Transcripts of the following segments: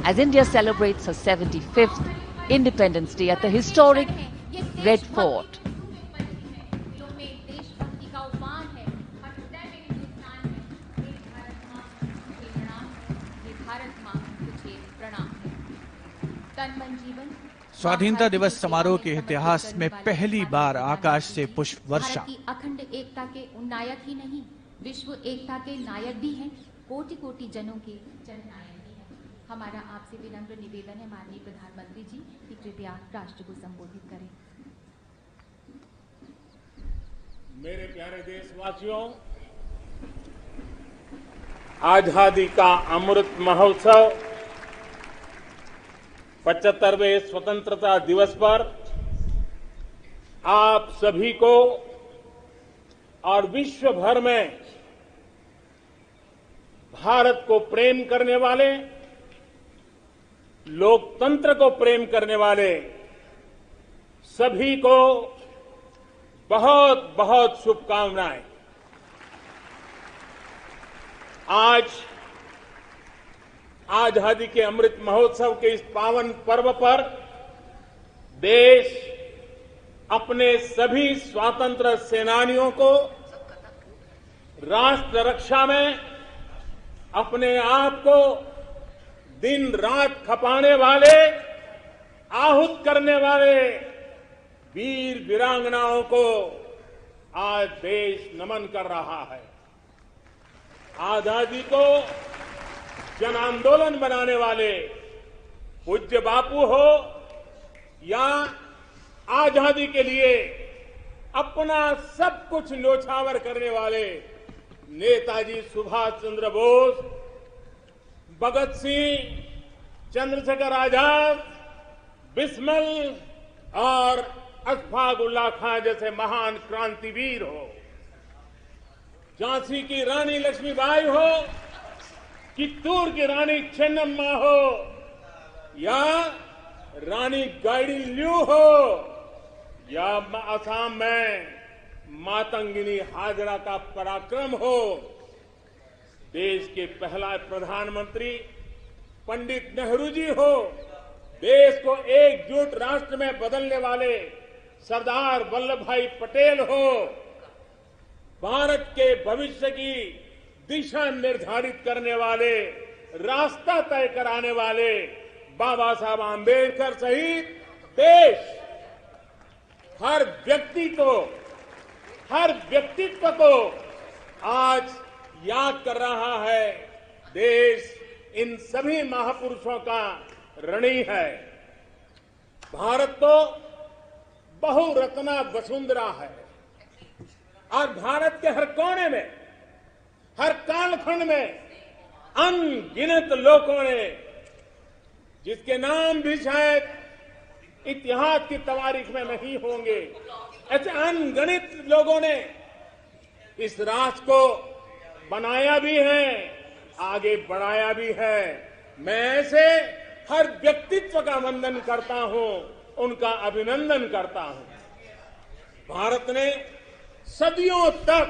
as India celebrates her 75th Independence Day at the historic Red Fort. स्वाधीनता दिवस समारोह के इतिहास में पहली बार आकाश से पुष्प वर्षा। भारत की अखंड एकता के नायक ही नहीं, विश्व एकता के नायक भी हैं, कोटि कोटि जनों के जननायक भी हैं। हमारा आपसे विनम्र निवेदन है माननीय प्रधानमंत्री जी कि कृपया राष्ट्र को संबोधित करें। मेरे प्यारे देशवासियों, आजादी का अमृत महोत्सव 75वें स्वतंत्रता दिवस पर आप सभी को और विश्व भर में भारत को प्रेम करने वाले, लोकतंत्र को प्रेम करने वाले सभी को बहुत बहुत शुभकामनाएं। आज आजादी के अमृत महोत्सव के इस पावन पर्व पर देश अपने सभी स्वतंत्र सेनानियों को राष्ट्र रक्षा में अपने आप को दिन रात खपाने वाले, आहूत करने वाले वीर वीरांगनाओं को आज देश नमन कर रहा है। आजादी को जन आंदोलन बनाने वाले पूज्य बापू हो या आजादी के लिए अपना सब कुछ न्योछावर करने वाले नेताजी सुभाष चंद्र बोस, भगत सिंह, चंद्रशेखर आजाद, बिस्मिल और अशफाक उल्लाह खां जैसे महान क्रांतिवीर हो, झांसी की रानी लक्ष्मीबाई हो, चित्तूर की रानी चेन्नम्मा हो या रानी गाइडिंलियू हो या असम में मातंगिनी हाजरा का पराक्रम हो, देश के पहला प्रधानमंत्री पंडित नेहरू जी हो, देश को एकजुट राष्ट्र में बदलने वाले सरदार वल्लभ भाई पटेल हो, भारत के भविष्य की दिशा निर्धारित करने वाले, रास्ता तय कराने वाले बाबा साहब आंबेडकर सहित देश हर व्यक्तित्व को आज याद कर रहा है। देश इन सभी महापुरुषों का ऋणी है। भारत तो बहुरत्ना वसुंधरा है और भारत के हर कोने में, हर कालखंड में अनगिनत लोगों ने, जिसके नाम भी शायद इतिहास की तवारीख में नहीं होंगे, ऐसे अनगिनत लोगों ने इस राष्ट्र को बनाया भी है, आगे बढ़ाया भी है। मैं ऐसे हर व्यक्तित्व का वंदन करता हूं, उनका अभिनंदन करता हूं। भारत ने सदियों तक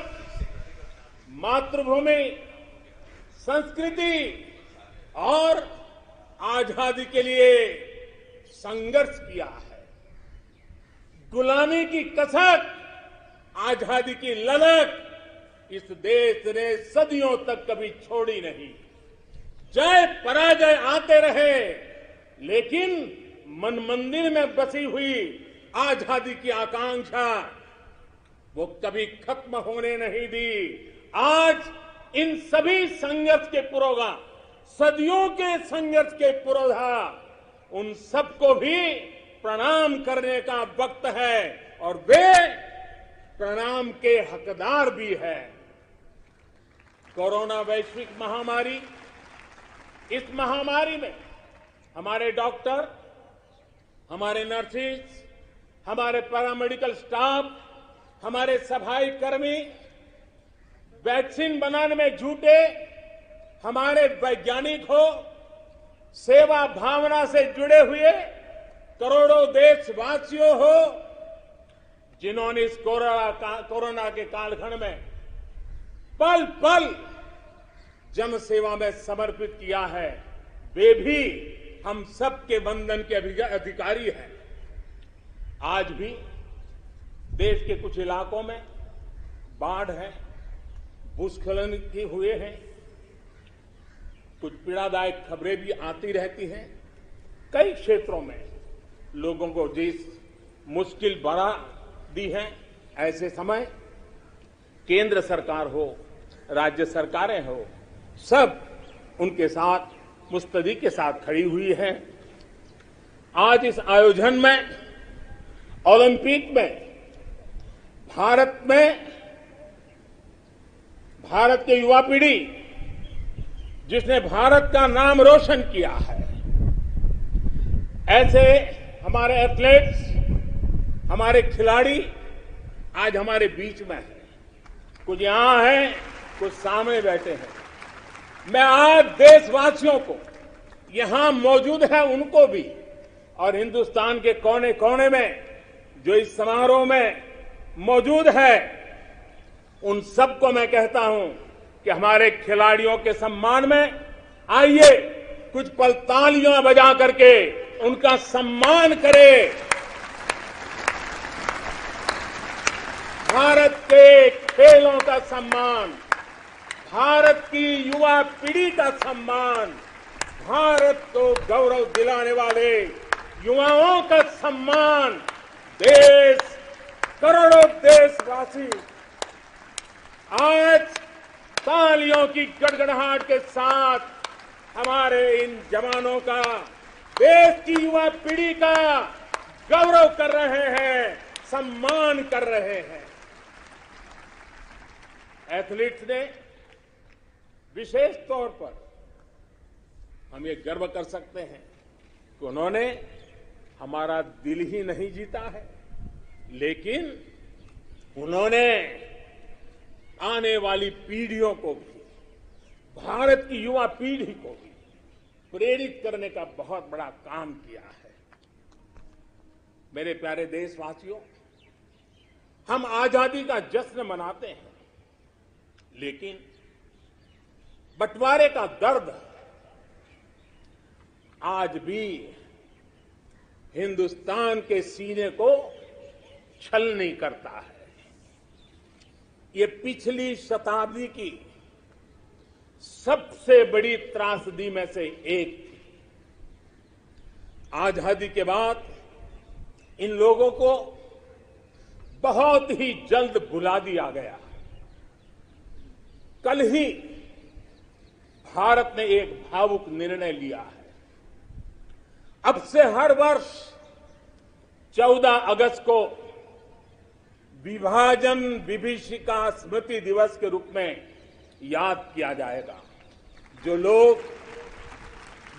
मातृभूमि, संस्कृति और आजादी के लिए संघर्ष किया है। गुलामी की कसक, आजादी की ललक इस देश ने सदियों तक कभी छोड़ी नहीं। जय पराजय आते रहे, लेकिन मन मंदिर में बसी हुई आजादी की आकांक्षा वो कभी खत्म होने नहीं दी। आज इन सभी संघर्ष के पुरोधा, सदियों के संघर्ष के पुरोधा, उन सबको भी प्रणाम करने का वक्त है और वे प्रणाम के हकदार भी है। कोरोना वैश्विक महामारी, इस महामारी में हमारे डॉक्टर, हमारे नर्सेज, हमारे पैरामेडिकल स्टाफ, हमारे सफाई कर्मी वैक्सीन बनाने में जुटे, हमारे वैज्ञानिक हो, सेवा भावना से जुड़े हुए करोड़ों देशवासियों हो, जिन्होंने इस कोरोना के कालखंड में पल पल जन सेवा में समर्पित किया है, वे भी हम सबके वंदन के अधिकारी हैं। आज भी देश के कुछ इलाकों में बाढ़ है, भूस्खलन भी हुए हैं, कुछ पीड़ादायक खबरें भी आती रहती हैं। कई क्षेत्रों में लोगों को जिस मुश्किल बढ़ा दी है, ऐसे समय केंद्र सरकार हो, राज्य सरकारें हो, सब उनके साथ मुस्तैदी के साथ खड़ी हुई है। आज इस आयोजन में, ओलंपिक में भारत की युवा पीढ़ी जिसने भारत का नाम रोशन किया है, ऐसे हमारे एथलीट्स, हमारे खिलाड़ी आज हमारे बीच में हैं। कुछ यहां हैं, कुछ सामने बैठे हैं। मैं आज देशवासियों को, यहां मौजूद है उनको भी, और हिंदुस्तान के कोने कोने में जो इस समारोह में मौजूद है, उन सबको मैं कहता हूं कि हमारे खिलाड़ियों के सम्मान में आइए कुछ पल तालियां बजा करके उनका सम्मान करें। भारत के खेलों का सम्मान, भारत की युवा पीढ़ी का सम्मान, भारत को गौरव दिलाने वाले युवाओं का सम्मान, देश, करोड़ों देशवासी आज तालियों की गड़गड़ाहट के साथ हमारे इन जवानों का, देश की युवा पीढ़ी का गौरव कर रहे हैं, सम्मान कर रहे हैं। एथलीट्स ने विशेष तौर पर हम ये गर्व कर सकते हैं कि उन्होंने हमारा दिल ही नहीं जीता है, लेकिन उन्होंने आने वाली पीढ़ियों को भी, भारत की युवा पीढ़ी को भी प्रेरित करने का बहुत बड़ा काम किया है। मेरे प्यारे देशवासियों, हम आजादी का जश्न मनाते हैं, लेकिन बंटवारे का दर्द आज भी हिंदुस्तान के सीने को छलनी करता है। ये पिछली शताब्दी की सबसे बड़ी त्रासदी में से एक थी। आजादी के बाद इन लोगों को बहुत ही जल्द भुला दिया गया। कल ही भारत ने एक भावुक निर्णय लिया है। अब से हर वर्ष 14 अगस्त को विभाजन विभीषिका स्मृति दिवस के रूप में याद किया जाएगा। जो लोग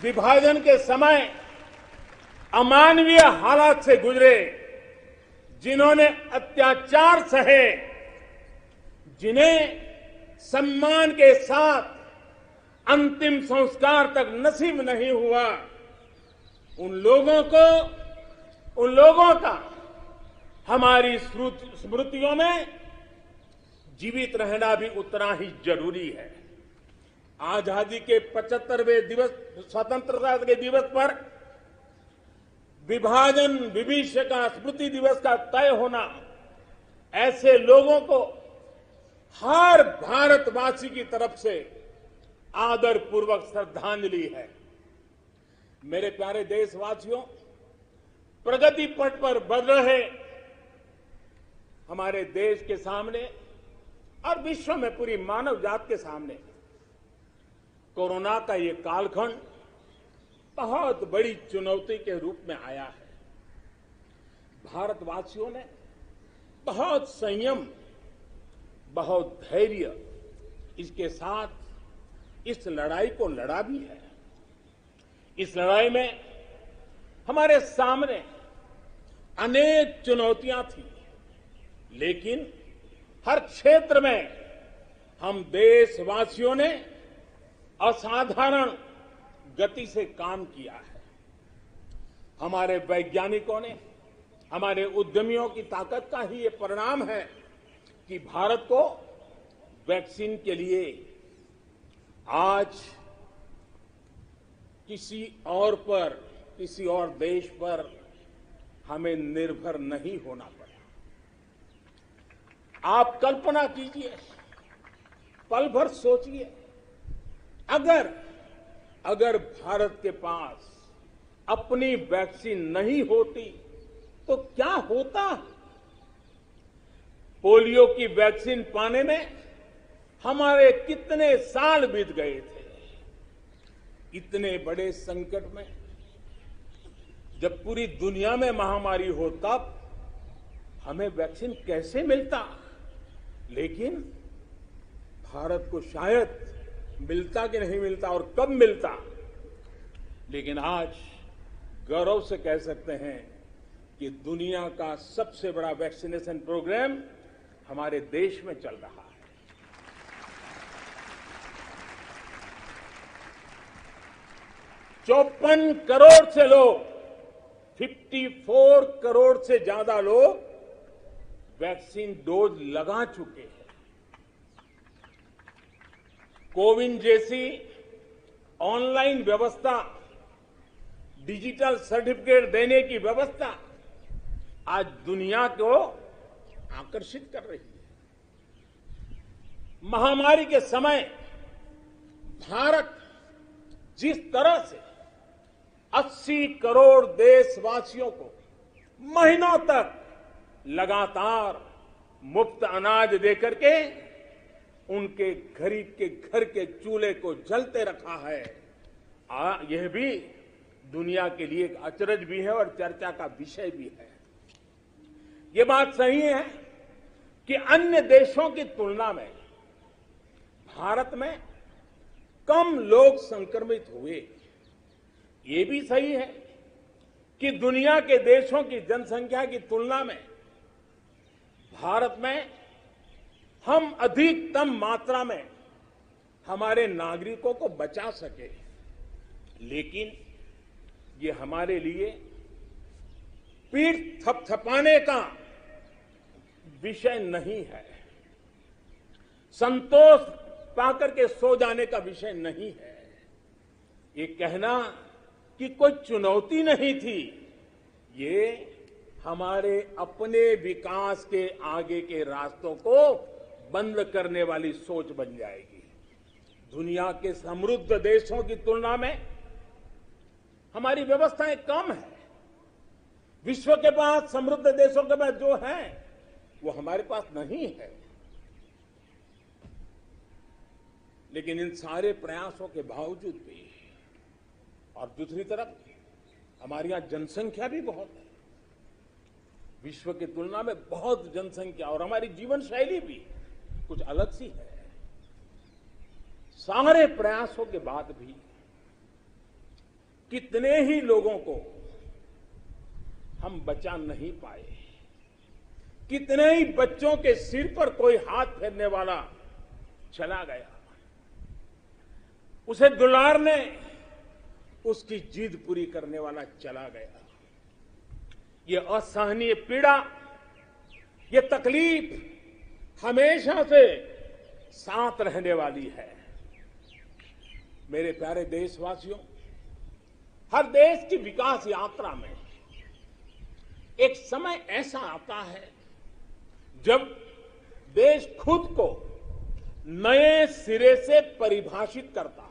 विभाजन के समय अमानवीय हालात से गुजरे, जिन्होंने अत्याचार सहे, जिन्हें सम्मान के साथ अंतिम संस्कार तक नसीब नहीं हुआ, उन लोगों का हमारी स्मृतियों में जीवित रहना भी उतना ही जरूरी है। आजादी के 75वें दिवस, स्वतंत्रता के दिवस पर विभाजन विभीषिका स्मृति दिवस का तय होना ऐसे लोगों को हर भारतवासी की तरफ से आदरपूर्वक श्रद्धांजलि है। मेरे प्यारे देशवासियों, प्रगति पथ पर बढ़ रहे हमारे देश के सामने और विश्व में पूरी मानव जात के सामने कोरोना का ये कालखंड बहुत बड़ी चुनौती के रूप में आया है। भारतवासियों ने बहुत संयम, बहुत धैर्य इसके साथ इस लड़ाई को लड़ा भी है। इस लड़ाई में हमारे सामने अनेक चुनौतियां थी, लेकिन हर क्षेत्र में हम देशवासियों ने असाधारण गति से काम किया है। हमारे वैज्ञानिकों ने, हमारे उद्यमियों की ताकत का ही ये परिणाम है कि भारत को वैक्सीन के लिए आज किसी और पर, किसी और देश पर हमें निर्भर नहीं होना पड़ा। आप कल्पना कीजिए, पल भर सोचिए, अगर भारत के पास अपनी वैक्सीन नहीं होती तो क्या होता। पोलियो की वैक्सीन पाने में हमारे कितने साल बीत गए थे। इतने बड़े संकट में जब पूरी दुनिया में महामारी हो तब हमें वैक्सीन कैसे मिलता। लेकिन भारत को शायद मिलता कि नहीं मिलता और कब मिलता, लेकिन आज गौरव से कह सकते हैं कि दुनिया का सबसे बड़ा वैक्सीनेशन प्रोग्राम हमारे देश में चल रहा है। 54 करोड़ से लोग, 54 करोड़ से ज्यादा लोग वैक्सीन डोज लगा चुके हैं। कोविन जैसी ऑनलाइन व्यवस्था, डिजिटल सर्टिफिकेट देने की व्यवस्था आज दुनिया को आकर्षित कर रही है। महामारी के समय भारत जिस तरह से 80 करोड़ देशवासियों को महीनों तक लगातार मुफ्त अनाज देकर के उनके गरीब के घर के चूल्हे को जलते रखा है, यह भी दुनिया के लिए एक अचरज भी है और चर्चा का विषय भी है। ये बात सही है कि अन्य देशों की तुलना में भारत में कम लोग संक्रमित हुए। ये भी सही है कि दुनिया के देशों की जनसंख्या की तुलना में भारत में हम अधिकतम मात्रा में हमारे नागरिकों को बचा सके। लेकिन ये हमारे लिए पीठ थपथपाने का विषय नहीं है, संतोष पाकर के सो जाने का विषय नहीं है। ये कहना कि कोई चुनौती नहीं थी, ये हमारे अपने विकास के आगे के रास्तों को बंद करने वाली सोच बन जाएगी। दुनिया के समृद्ध देशों की तुलना में हमारी व्यवस्थाएं कम है। विश्व के पास, समृद्ध देशों के पास जो है वो हमारे पास नहीं है। लेकिन इन सारे प्रयासों के बावजूद भी, और दूसरी तरफ हमारे यहां जनसंख्या भी बहुत है, विश्व की तुलना में बहुत जनसंख्या, और हमारी जीवन शैली भी कुछ अलग सी है। सारे प्रयासों के बाद भी कितने ही लोगों को हम बचा नहीं पाए। कितने ही बच्चों के सिर पर कोई हाथ फेरने वाला चला गया, उसे दुलारने, उसकी जिद पूरी करने वाला चला गया। ये असहनीय पीड़ा, ये तकलीफ हमेशा से साथ रहने वाली है। मेरे प्यारे देशवासियों, हर देश की विकास यात्रा में एक समय ऐसा आता है जब देश खुद को नए सिरे से परिभाषित करता है,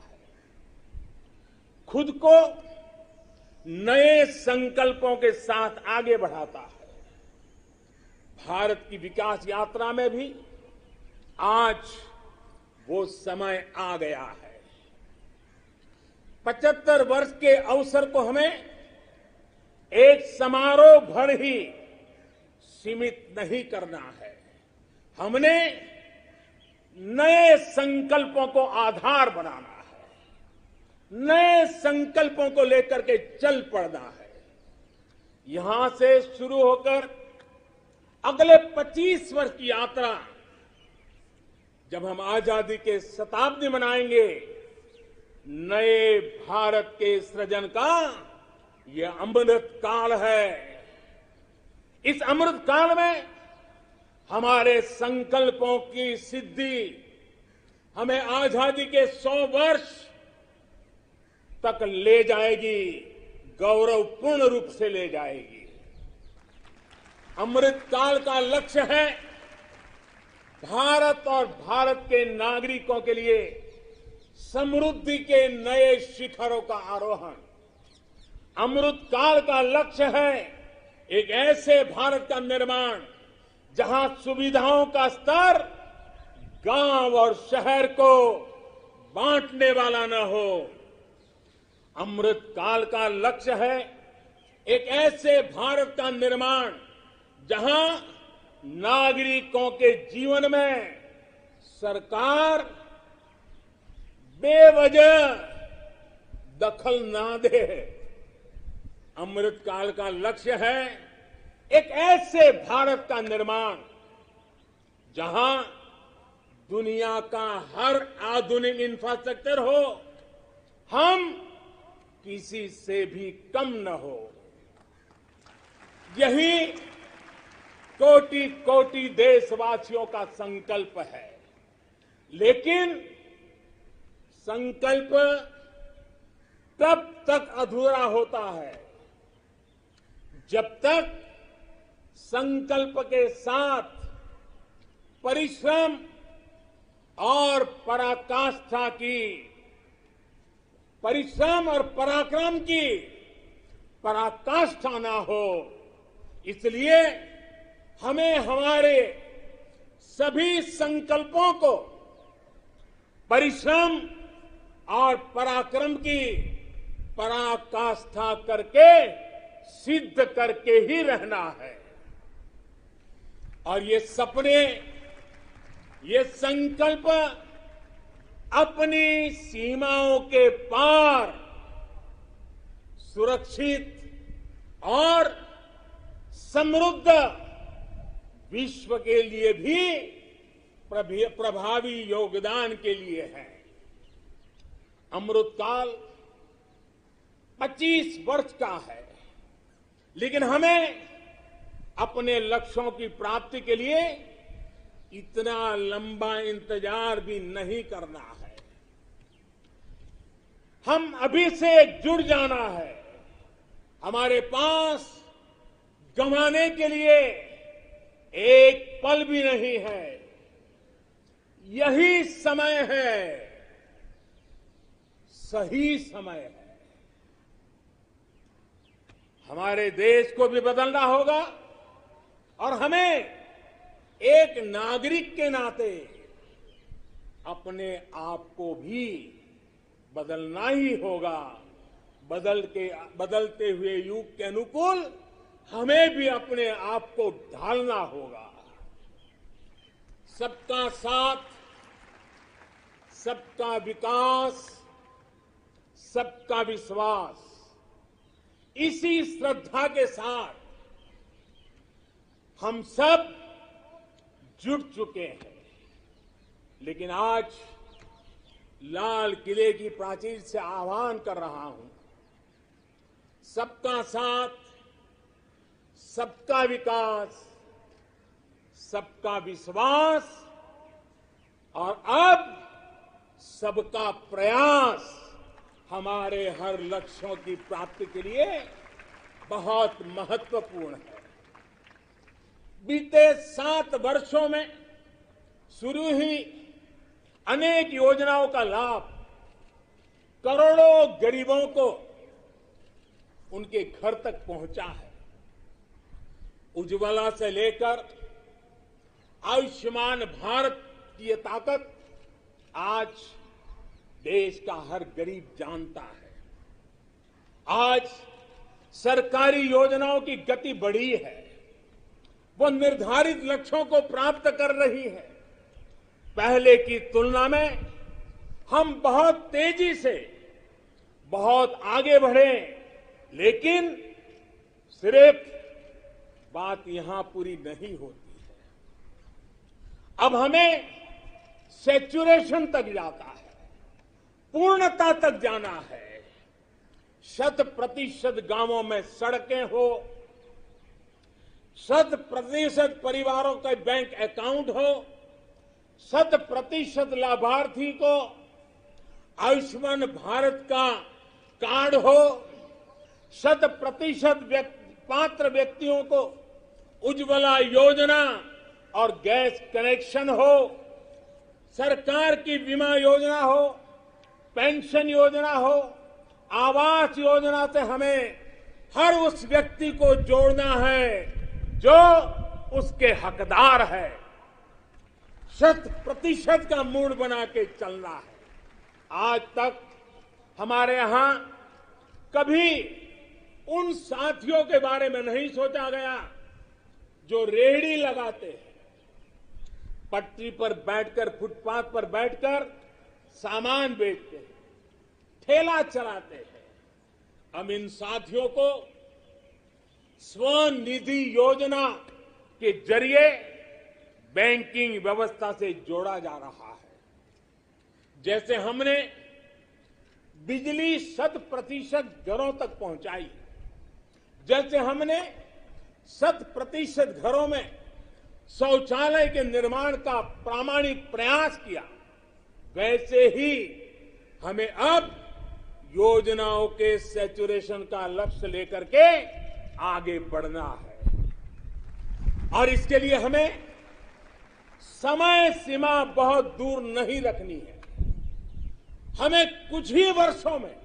खुद को नए संकल्पों के साथ आगे बढ़ाता है। भारत की विकास यात्रा में भी आज वो समय आ गया है। 75 वर्ष के अवसर को हमें एक समारोह भर ही सीमित नहीं करना है। हमने नए संकल्पों को आधार बनाना है, नए संकल्पों को लेकर के चल पड़ना है। यहां से शुरू होकर अगले 25 वर्ष की यात्रा, जब हम आजादी के शताब्दी मनाएंगे, नए भारत के सृजन का यह अमृत काल है। इस अमृत काल में हमारे संकल्पों की सिद्धि, हमें आजादी के 100 वर्ष तक ले जाएगी, गौरवपूर्ण रूप से ले जाएगी। अमृत काल का लक्ष्य है भारत और भारत के नागरिकों के लिए समृद्धि के नए शिखरों का आरोहण। अमृत काल का लक्ष्य है एक ऐसे भारत का निर्माण जहां सुविधाओं का स्तर गांव और शहर को बांटने वाला न हो। अमृत काल का लक्ष्य है एक ऐसे भारत का निर्माण जहां नागरिकों के जीवन में सरकार बेवजह दखल ना दे। अमृत काल का लक्ष्य है एक ऐसे भारत का निर्माण जहां दुनिया का हर आधुनिक इंफ्रास्ट्रक्चर हो, हम किसी से भी कम न हो। यही कोटि कोटि देशवासियों का संकल्प है। लेकिन संकल्प तब तक अधूरा होता है जब तक संकल्प के साथ परिश्रम और पराकाष्ठा की, परिश्रम और पराक्रम की पराकाष्ठा ना हो। इसलिए हमें हमारे सभी संकल्पों को परिश्रम और पराक्रम की पराकाष्ठा करके सिद्ध करके ही रहना है। और ये सपने, ये संकल्प अपनी सीमाओं के पार सुरक्षित और समृद्ध विश्व के लिए भी प्रभावी योगदान के लिए है। अमृतकाल 25 वर्ष का है, लेकिन हमें अपने लक्ष्यों की प्राप्ति के लिए इतना लंबा इंतजार भी नहीं करना है। हम अभी से जुड़ जाना है। हमारे पास गंवाने के लिए एक पल भी नहीं है। यही समय है, सही समय है। हमारे देश को भी बदलना होगा और हमें एक नागरिक के नाते अपने आप को भी बदलना ही होगा। बदलते हुए युग के अनुकूल हमें भी अपने आप को ढालना होगा। सबका साथ, सबका विकास, सबका विश्वास, इसी श्रद्धा के साथ हम सब जुट चुके हैं। लेकिन आज लाल किले की प्राचीर से आह्वान कर रहा हूं, सबका साथ, सबका विकास, सबका विश्वास और अब सबका प्रयास हमारे हर लक्ष्यों की प्राप्ति के लिए बहुत महत्वपूर्ण है। बीते 7 वर्षों में शुरू हुई अनेक योजनाओं का लाभ करोड़ों गरीबों को उनके घर तक पहुंचा है। उज्ज्वला से लेकर आयुष्मान भारत की ये ताकत आज देश का हर गरीब जानता है। आज सरकारी योजनाओं की गति बढ़ी है, वो निर्धारित लक्ष्यों को प्राप्त कर रही है। पहले की तुलना में हम बहुत तेजी से बहुत आगे बढ़े, लेकिन सिर्फ बात यहां पूरी नहीं होती है। अब हमें सैचुरेशन तक जाता है, पूर्णता तक जाना है। 100% गांवों में सड़कें हो, 100% परिवारों का बैंक अकाउंट हो, 100% लाभार्थी को आयुष्मान भारत का कार्ड हो, 100% पात्र व्यक्तियों को उज्ज्वला योजना और गैस कनेक्शन हो, सरकार की बीमा योजना हो, पेंशन योजना हो, आवास योजना से हमें हर उस व्यक्ति को जोड़ना है जो उसके हकदार है। 100% का मूड बना के चलना है। आज तक हमारे यहां कभी उन साथियों के बारे में नहीं सोचा गया जो रेहड़ी लगाते हैं, पटरी पर बैठकर, फुटपाथ पर बैठकर सामान बेचते हैं, ठेला चलाते हैं। हम इन साथियों को स्वनिधि योजना के जरिए बैंकिंग व्यवस्था से जोड़ा जा रहा है। जैसे हमने बिजली 100% घरों तक पहुंचाई, जैसे हमने 100% घरों में शौचालय के निर्माण का प्रामाणिक प्रयास किया, वैसे ही हमें अब योजनाओं के सैचुरेशन का लक्ष्य लेकर के आगे बढ़ना है। और इसके लिए हमें समय सीमा बहुत दूर नहीं रखनी है। हमें कुछ ही वर्षों में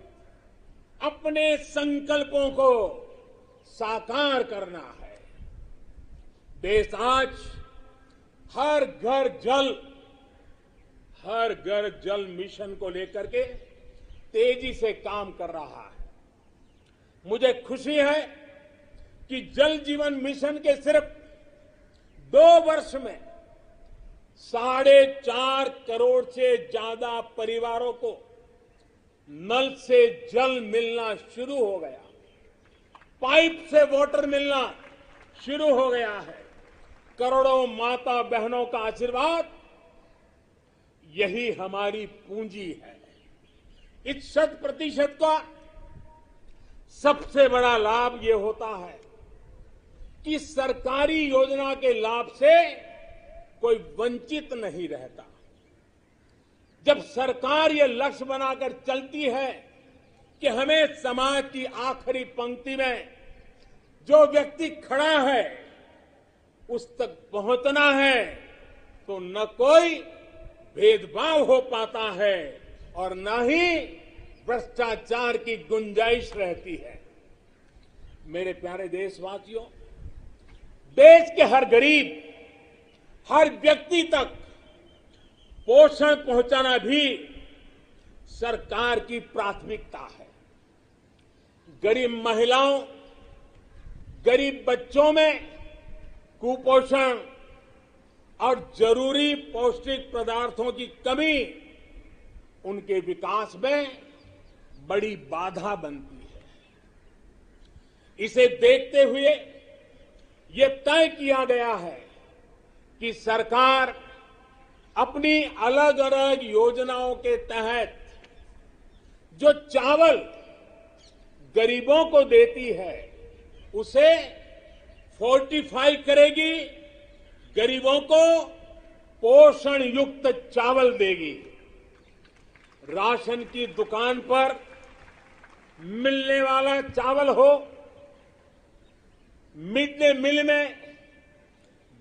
अपने संकल्पों को साकार करना है। देश आज हर घर जल मिशन को लेकर के तेजी से काम कर रहा है। मुझे खुशी है कि जल जीवन मिशन के सिर्फ 2 वर्ष में 4.5 करोड़ से ज्यादा परिवारों को नल से जल मिलना शुरू हो गया, पाइप से वाटर मिलना शुरू हो गया है। करोड़ों माता बहनों का आशीर्वाद, यही हमारी पूंजी है। इस 100% का सबसे बड़ा लाभ ये होता है कि सरकारी योजना के लाभ से कोई वंचित नहीं रहता। जब सरकार ये लक्ष्य बनाकर चलती है कि हमें समाज की आखिरी पंक्ति में जो व्यक्ति खड़ा है उस तक पहुंचना है, तो न कोई भेदभाव हो पाता है और न ही भ्रष्टाचार की गुंजाइश रहती है। मेरे प्यारे देशवासियों, देश के हर गरीब, हर व्यक्ति तक पोषण पहुंचाना भी सरकार की प्राथमिकता है। गरीब महिलाओं, गरीब बच्चों में कुपोषण और जरूरी पौष्टिक पदार्थों की कमी उनके विकास में बड़ी बाधा बनती है। इसे देखते हुए ये तय किया गया है कि सरकार अपनी अलग अलग योजनाओं के तहत जो चावल गरीबों को देती है उसे फोर्टिफाई करेगी, गरीबों को पोषण युक्त चावल देगी। राशन की दुकान पर मिलने वाला चावल हो, मिड डे मील में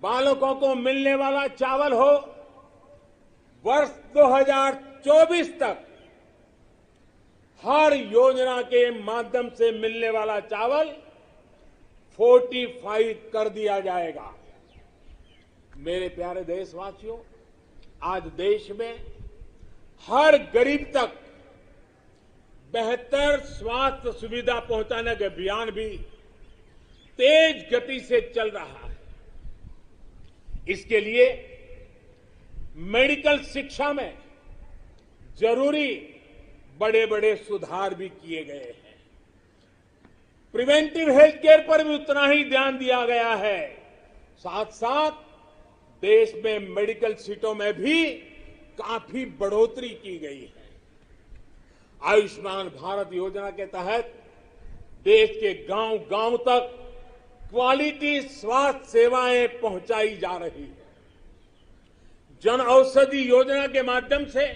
बालकों को मिलने वाला चावल हो, वर्ष 2024 तक हर योजना के माध्यम से मिलने वाला चावल फोर्टिफाई कर दिया जाएगा। मेरे प्यारे देशवासियों, आज देश में हर गरीब तक बेहतर स्वास्थ्य सुविधा पहुंचाने का अभियान भी तेज गति से चल रहा है। इसके लिए मेडिकल शिक्षा में जरूरी बड़े बड़े सुधार भी किए गए हैं। प्रिवेंटिव हेल्थ केयर पर भी उतना ही ध्यान दिया गया है। साथ साथ देश में मेडिकल सीटों में भी काफी बढ़ोतरी की गई है। आयुष्मान भारत योजना के तहत देश के गांव-गांव तक क्वालिटी स्वास्थ्य सेवाएं पहुंचाई जा रही है। जन औषधि योजना के माध्यम से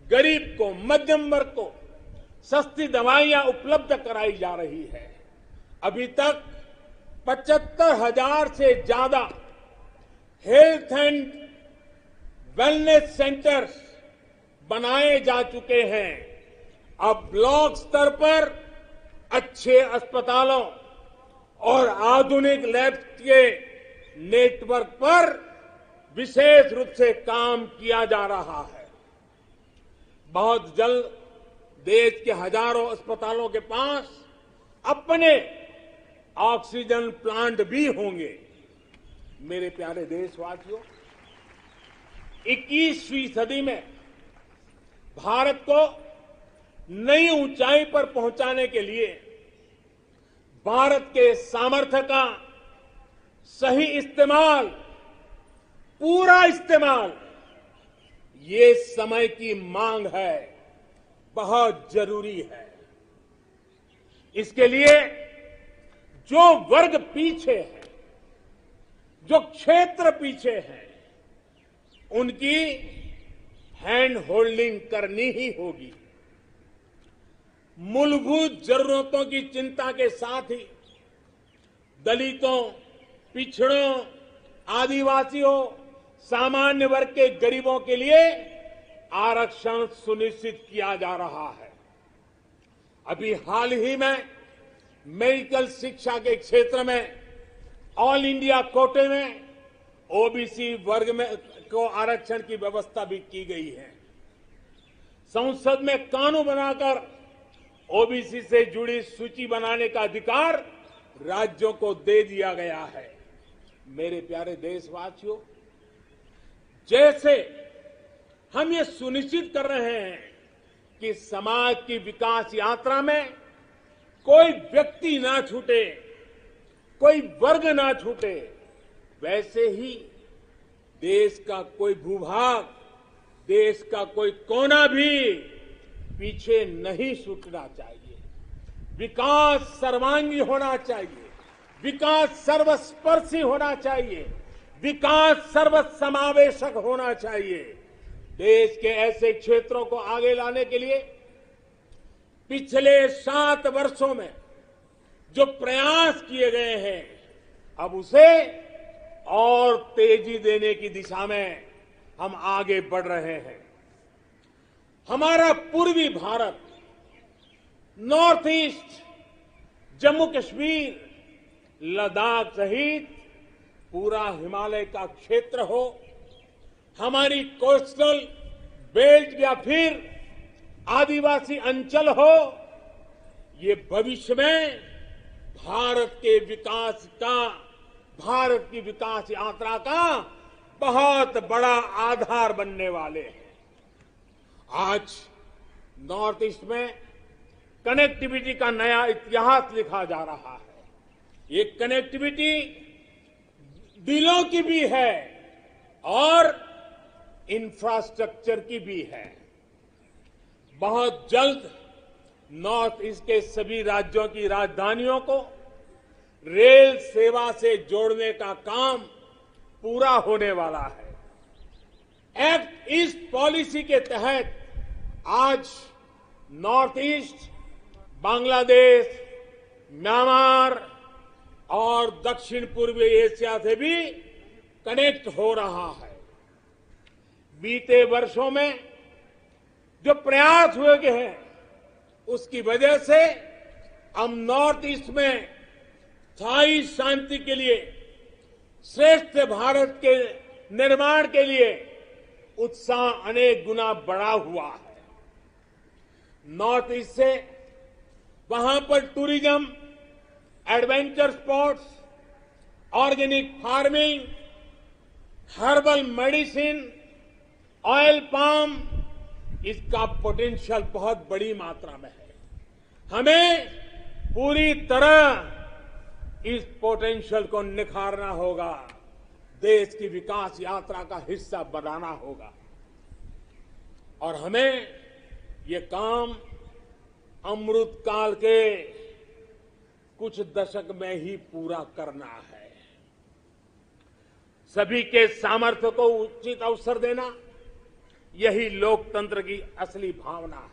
गरीब को, मध्यम वर्ग को सस्ती दवाइयां उपलब्ध कराई जा रही है। अभी तक 75,000 से ज्यादा हेल्थ एंड वेलनेस सेंटर्स बनाए जा चुके हैं। अब ब्लॉक स्तर पर अच्छे अस्पतालों और आधुनिक लैब के नेटवर्क पर विशेष रूप से काम किया जा रहा है। बहुत जल्द देश के हजारों अस्पतालों के पास अपने ऑक्सीजन प्लांट भी होंगे। मेरे प्यारे देशवासियों, 21वीं सदी में भारत को नई ऊंचाई पर पहुंचाने के लिए भारत के सामर्थ्य का सही इस्तेमाल, पूरा इस्तेमाल, ये समय की मांग है, बहुत जरूरी है। इसके लिए जो वर्ग पीछे है, जो क्षेत्र पीछे है, उनकी हैंड होल्डिंग करनी ही होगी। मूलभूत जरूरतों की चिंता के साथ ही दलितों, पिछड़ों, आदिवासियों, सामान्य वर्ग के गरीबों के लिए आरक्षण सुनिश्चित किया जा रहा है। अभी हाल ही में मेडिकल शिक्षा के क्षेत्र में ऑल इंडिया कोटे में ओबीसी वर्ग में को आरक्षण की व्यवस्था भी की गई है। संसद में कानून बनाकर ओबीसी से जुड़ी सूची बनाने का अधिकार राज्यों को दे दिया गया है। मेरे प्यारे देशवासियों, जैसे हम ये सुनिश्चित कर रहे हैं कि समाज की विकास यात्रा में कोई व्यक्ति ना छूटे, कोई वर्ग ना छूटे, वैसे ही देश का कोई भूभाग, देश का कोई कोना भी पीछे नहीं छूटना चाहिए। विकास सर्वांगी होना चाहिए, विकास सर्वस्पर्शी होना चाहिए, विकास सर्वसमावेशक होना चाहिए। देश के ऐसे क्षेत्रों को आगे लाने के लिए पिछले 7 वर्षों में जो प्रयास किए गए हैं, अब उसे और तेजी देने की दिशा में हम आगे बढ़ रहे हैं। हमारा पूर्वी भारत, नॉर्थ ईस्ट, जम्मू कश्मीर, लद्दाख सहित पूरा हिमालय का क्षेत्र हो, हमारी कोस्टल बेल्ट या फिर आदिवासी अंचल हो, ये भविष्य में भारत के विकास का, भारत की विकास यात्रा का बहुत बड़ा आधार बनने वाले हैं। आज नॉर्थ ईस्ट में कनेक्टिविटी का नया इतिहास लिखा जा रहा है। ये कनेक्टिविटी दिलों की भी है और इंफ्रास्ट्रक्चर की भी है। बहुत जल्द नॉर्थ ईस्ट के सभी राज्यों की राजधानियों को रेल सेवा से जोड़ने का काम पूरा होने वाला है। एक्ट ईस्ट पॉलिसी के तहत आज नॉर्थ ईस्ट बांग्लादेश, म्यांमार और दक्षिण पूर्वी एशिया से भी कनेक्ट हो रहा है। बीते वर्षों में जो प्रयास हुए हैं, उसकी वजह से हम नॉर्थ ईस्ट में स्थायी शांति के लिए, श्रेष्ठ भारत के निर्माण के लिए उत्साह अनेक गुना बढ़ा हुआ है। नॉर्थ ईस्ट से वहां पर tourism, adventure sports, organic farming, herbal medicine, oil palm, इसका पोटेंशियल बहुत बड़ी मात्रा में है। हमें पूरी तरह इस पोटेंशियल को निखारना होगा, देश की विकास यात्रा का हिस्सा बनाना होगा और हमें ये काम अमृत काल के कुछ दशक में ही पूरा करना है। सभी के सामर्थ्य को उचित अवसर देना, यही लोकतंत्र की असली भावना है।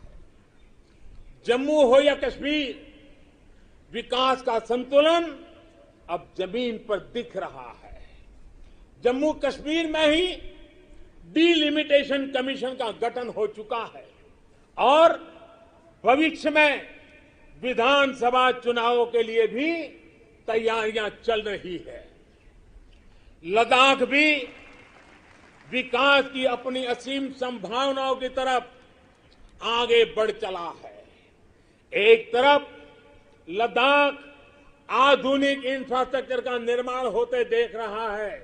जम्मू हो या कश्मीर, विकास का संतुलन अब जमीन पर दिख रहा है। जम्मू कश्मीर में ही डिलिमिटेशन कमीशन का गठन हो चुका है और भविष्य में विधानसभा चुनावों के लिए भी तैयारियां चल रही है। लद्दाख भी विकास की अपनी असीम संभावनाओं की तरफ आगे बढ़ चला है। एक तरफ लद्दाख आधुनिक इंफ्रास्ट्रक्चर का निर्माण होते देख रहा है,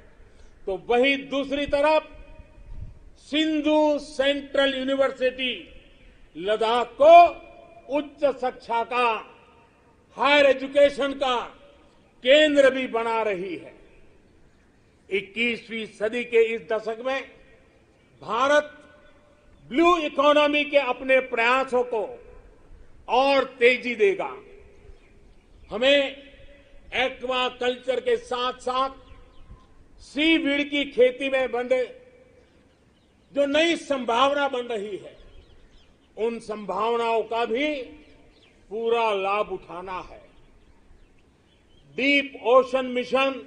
तो वहीं दूसरी तरफ सिंधु सेंट्रल यूनिवर्सिटी लद्दाख को उच्च शिक्षा का, हायर एजुकेशन का केंद्र भी बना रही है। 21वीं सदी के इस दशक में भारत ब्लू इकोनॉमी के अपने प्रयासों को और तेजी देगा। हमें एक्वा कल्चर के साथ साथ सीवीड की खेती में बंधे जो नई संभावना बन रही है, उन संभावनाओं का भी पूरा लाभ उठाना है। डीप ओशन मिशन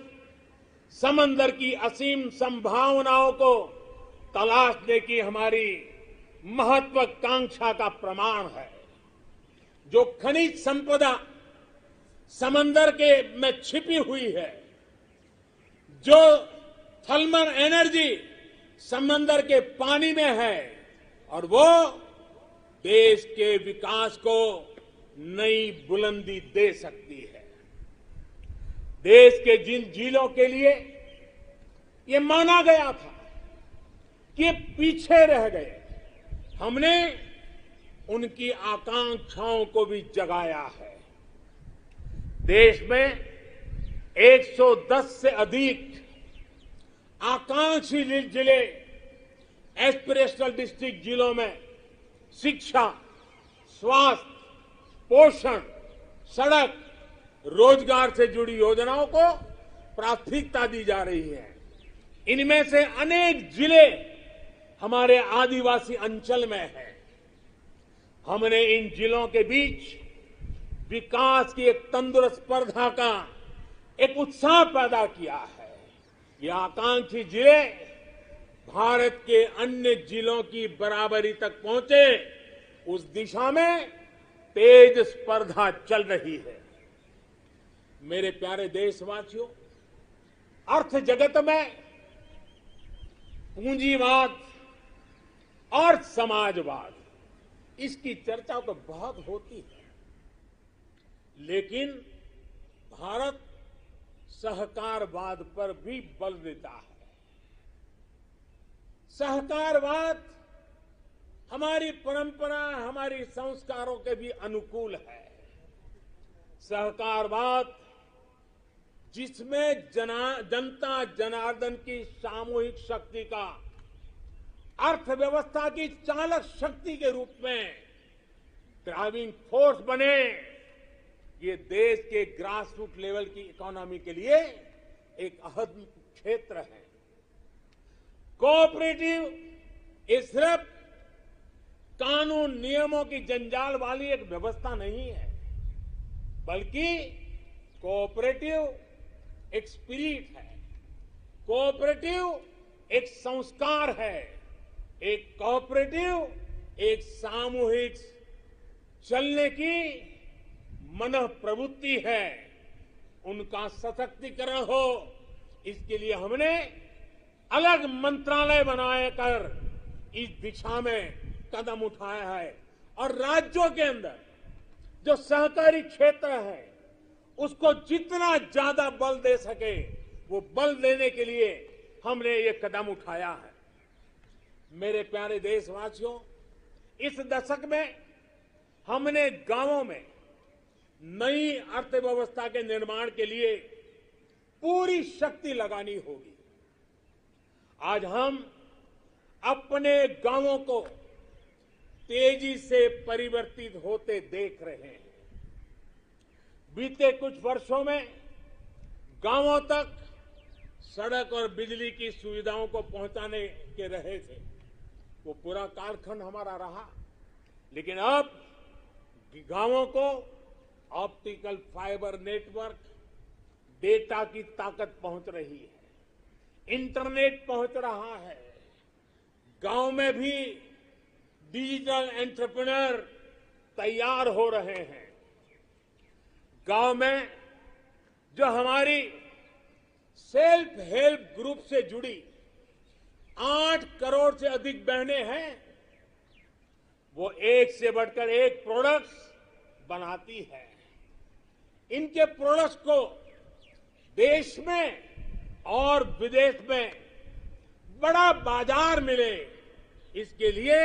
समंदर की असीम संभावनाओं को तलाशने की हमारी महत्वाकांक्षा का प्रमाण है। जो खनिज संपदा समंदर के में छिपी हुई है, जो थर्मल एनर्जी समंदर के पानी में है, और वो देश के विकास को नई बुलंदी दे सकती है। देश के जिन जिलों के लिए ये माना गया था कि ये पीछे रह गए, हमने उनकी आकांक्षाओं को भी जगाया है। देश में 110 से अधिक आकांक्षी जिले, एस्पिरेशनल डिस्ट्रिक्ट जिलों में शिक्षा, स्वास्थ्य, पोषण, सड़क, रोजगार से जुड़ी योजनाओं को प्राथमिकता दी जा रही है। इनमें से अनेक जिले हमारे आदिवासी अंचल में हैं। हमने इन जिलों के बीच विकास की एक तंदुरुस्त स्पर्धा का एक उत्साह पैदा किया है। ये आकांक्षी जिले भारत के अन्य जिलों की बराबरी तक पहुंचे, उस दिशा में तेज स्पर्धा चल रही है। मेरे प्यारे देशवासियों, अर्थ जगत में पूंजीवाद और समाजवाद, इसकी चर्चा तो बहुत होती है, लेकिन भारत सहकारवाद पर भी बल देता है। सहकारवाद हमारी परंपरा, हमारी संस्कारों के भी अनुकूल है। सहकारवाद जिसमें जनता जनार्दन की सामूहिक शक्ति का अर्थव्यवस्था की चालक शक्ति के रूप में ड्राइविंग फोर्स बने, ये देश के ग्रास रूट लेवल की इकोनॉमी के लिए एक अहम क्षेत्र है। कोऑपरेटिव ये सिर्फ कानून नियमों की जंजाल वाली एक व्यवस्था नहीं है, बल्कि कोऑपरेटिव एक स्पिरिट है, कोऑपरेटिव एक संस्कार है, एक कोऑपरेटिव एक सामूहिक चलने की मन प्रवृत्ति है। उनका सशक्तिकरण हो, इसके लिए हमने अलग मंत्रालय बनाए कर इस दिशा में कदम उठाया है। और राज्यों के अंदर जो सहकारी क्षेत्र है, उसको जितना ज्यादा बल दे सके, वो बल देने के लिए हमने ये कदम उठाया है। मेरे प्यारे देशवासियों, इस दशक में हमने गांवों में नई अर्थव्यवस्था के निर्माण के लिए पूरी शक्ति लगानी होगी। आज हम अपने गांवों को तेजी से परिवर्तित होते देख रहे हैं। बीते कुछ वर्षों में गांवों तक सड़क और बिजली की सुविधाओं को पहुंचाने के रहे थे, वो पूरा कालखंड हमारा रहा। लेकिन अब गांवों को ऑप्टिकल फाइबर नेटवर्क, डेटा की ताकत पहुंच रही है, इंटरनेट पहुंच रहा है। गांव में भी डिजिटल एंटरप्रेन्योर तैयार हो रहे हैं। गांव में जो हमारी सेल्फ हेल्प ग्रुप से जुड़ी 8 करोड़ से अधिक बहनें हैं, वो एक से बढ़कर एक प्रोडक्ट्स बनाती है। इनके प्रोडक्ट्स को देश में और विदेश में बड़ा बाजार मिले, इसके लिए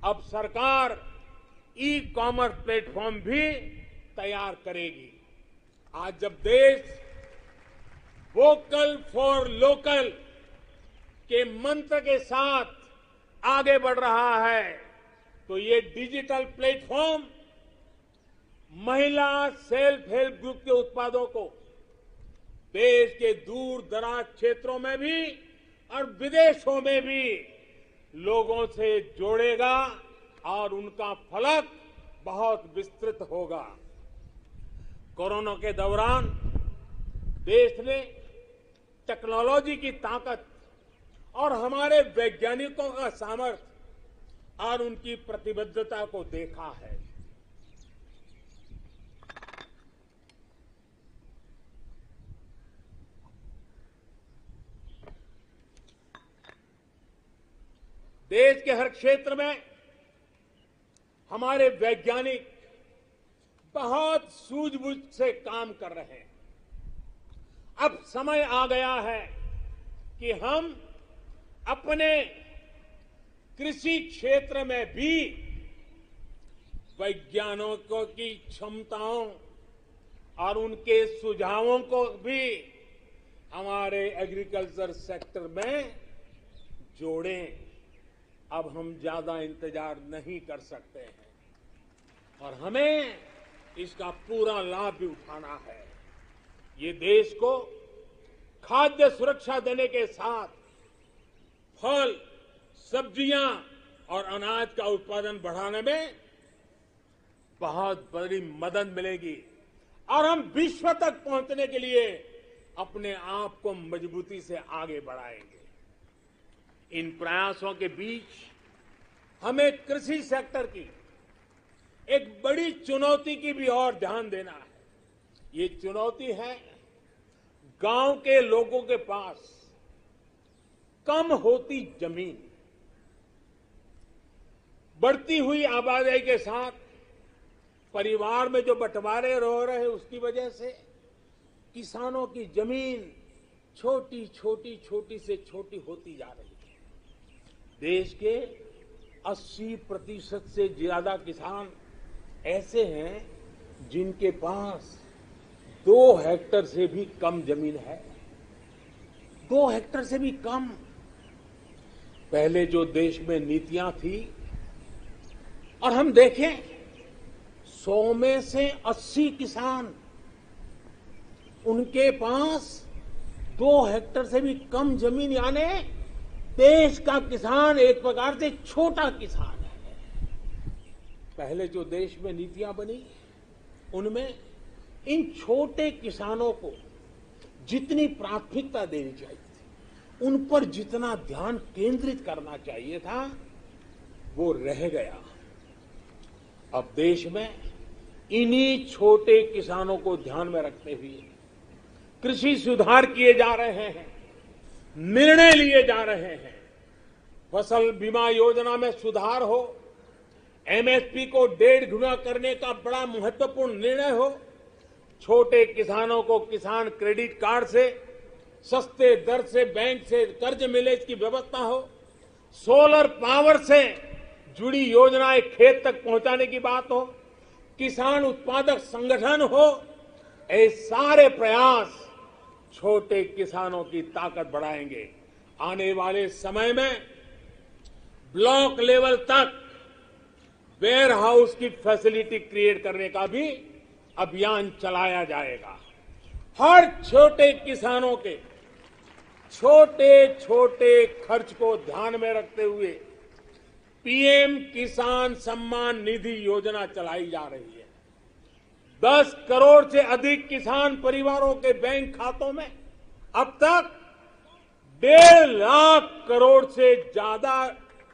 अब सरकार ई कॉमर्स प्लेटफॉर्म भी तैयार करेगी। आज जब देश वोकल फॉर लोकल के मंत्र के साथ आगे बढ़ रहा है, तो ये डिजिटल प्लेटफॉर्म महिला सेल्फ हेल्प ग्रुप के उत्पादों को देश के दूर दराज क्षेत्रों में भी और विदेशों में भी लोगों से जोड़ेगा और उनका फलक बहुत विस्तृत होगा। कोरोना के दौरान देश ने टेक्नोलॉजी की ताकत और हमारे वैज्ञानिकों का सामर्थ्य और उनकी प्रतिबद्धता को देखा है। देश के हर क्षेत्र में हमारे वैज्ञानिक बहुत सूझबूझ से काम कर रहे हैं। अब समय आ गया है कि हम अपने कृषि क्षेत्र में भी वैज्ञानिकों की क्षमताओं और उनके सुझावों को भी हमारे एग्रीकल्चर सेक्टर में जोड़ें। अब हम ज्यादा इंतजार नहीं कर सकते हैं और हमें इसका पूरा लाभ भी उठाना है। ये देश को खाद्य सुरक्षा देने के साथ फल, सब्जियां और अनाज का उत्पादन बढ़ाने में बहुत बड़ी मदद मिलेगी और हम विश्व तक पहुंचने के लिए अपने आप को मजबूती से आगे बढ़ाएंगे। इन प्रयासों के बीच हमें कृषि सेक्टर की एक बड़ी चुनौती की भी और ध्यान देना है। ये चुनौती है गांव के लोगों के पास कम होती जमीन। बढ़ती हुई आबादी के साथ परिवार में जो बंटवारे हो रहे हैं, उसकी वजह से किसानों की जमीन छोटी छोटी से छोटी होती जा रही है। देश के 80% से ज्यादा किसान ऐसे हैं जिनके पास 2 हेक्टेयर से भी कम जमीन है। 2 हेक्टेयर से भी कम। पहले जो देश में नीतियां थी, और हम देखें 100 में से 80 किसान, उनके पास 2 हेक्टेयर से भी कम जमीन, यानी देश का किसान एक प्रकार से छोटा किसान है। पहले जो देश में नीतियां बनी, उनमें इन छोटे किसानों को जितनी प्राथमिकता देनी चाहिए थी, उन पर जितना ध्यान केंद्रित करना चाहिए था, वो रह गया। अब देश में इन्हीं छोटे किसानों को ध्यान में रखते हुए कृषि सुधार किए जा रहे हैं, निर्णय लिए जा रहे हैं। फसल बीमा योजना में सुधार हो, एमएसपी को 1.5 गुना करने का बड़ा महत्वपूर्ण निर्णय हो, छोटे किसानों को किसान क्रेडिट कार्ड से सस्ते दर से बैंक से कर्ज मिले, इसकी व्यवस्था हो, सोलर पावर से जुड़ी योजनाएं खेत तक पहुंचाने की बात हो, किसान उत्पादक संगठन हो, ये सारे प्रयास छोटे किसानों की ताकत बढ़ाएंगे। आने वाले समय में ब्लॉक लेवल तक वेयर हाउस की फैसिलिटी क्रिएट करने का भी अभियान चलाया जाएगा। हर छोटे किसानों के छोटे छोटे खर्च को ध्यान में रखते हुए पीएम किसान सम्मान निधि योजना चलाई जा रही है। 10 करोड़ से अधिक किसान परिवारों के बैंक खातों में अब तक 1.5 लाख करोड़ से ज्यादा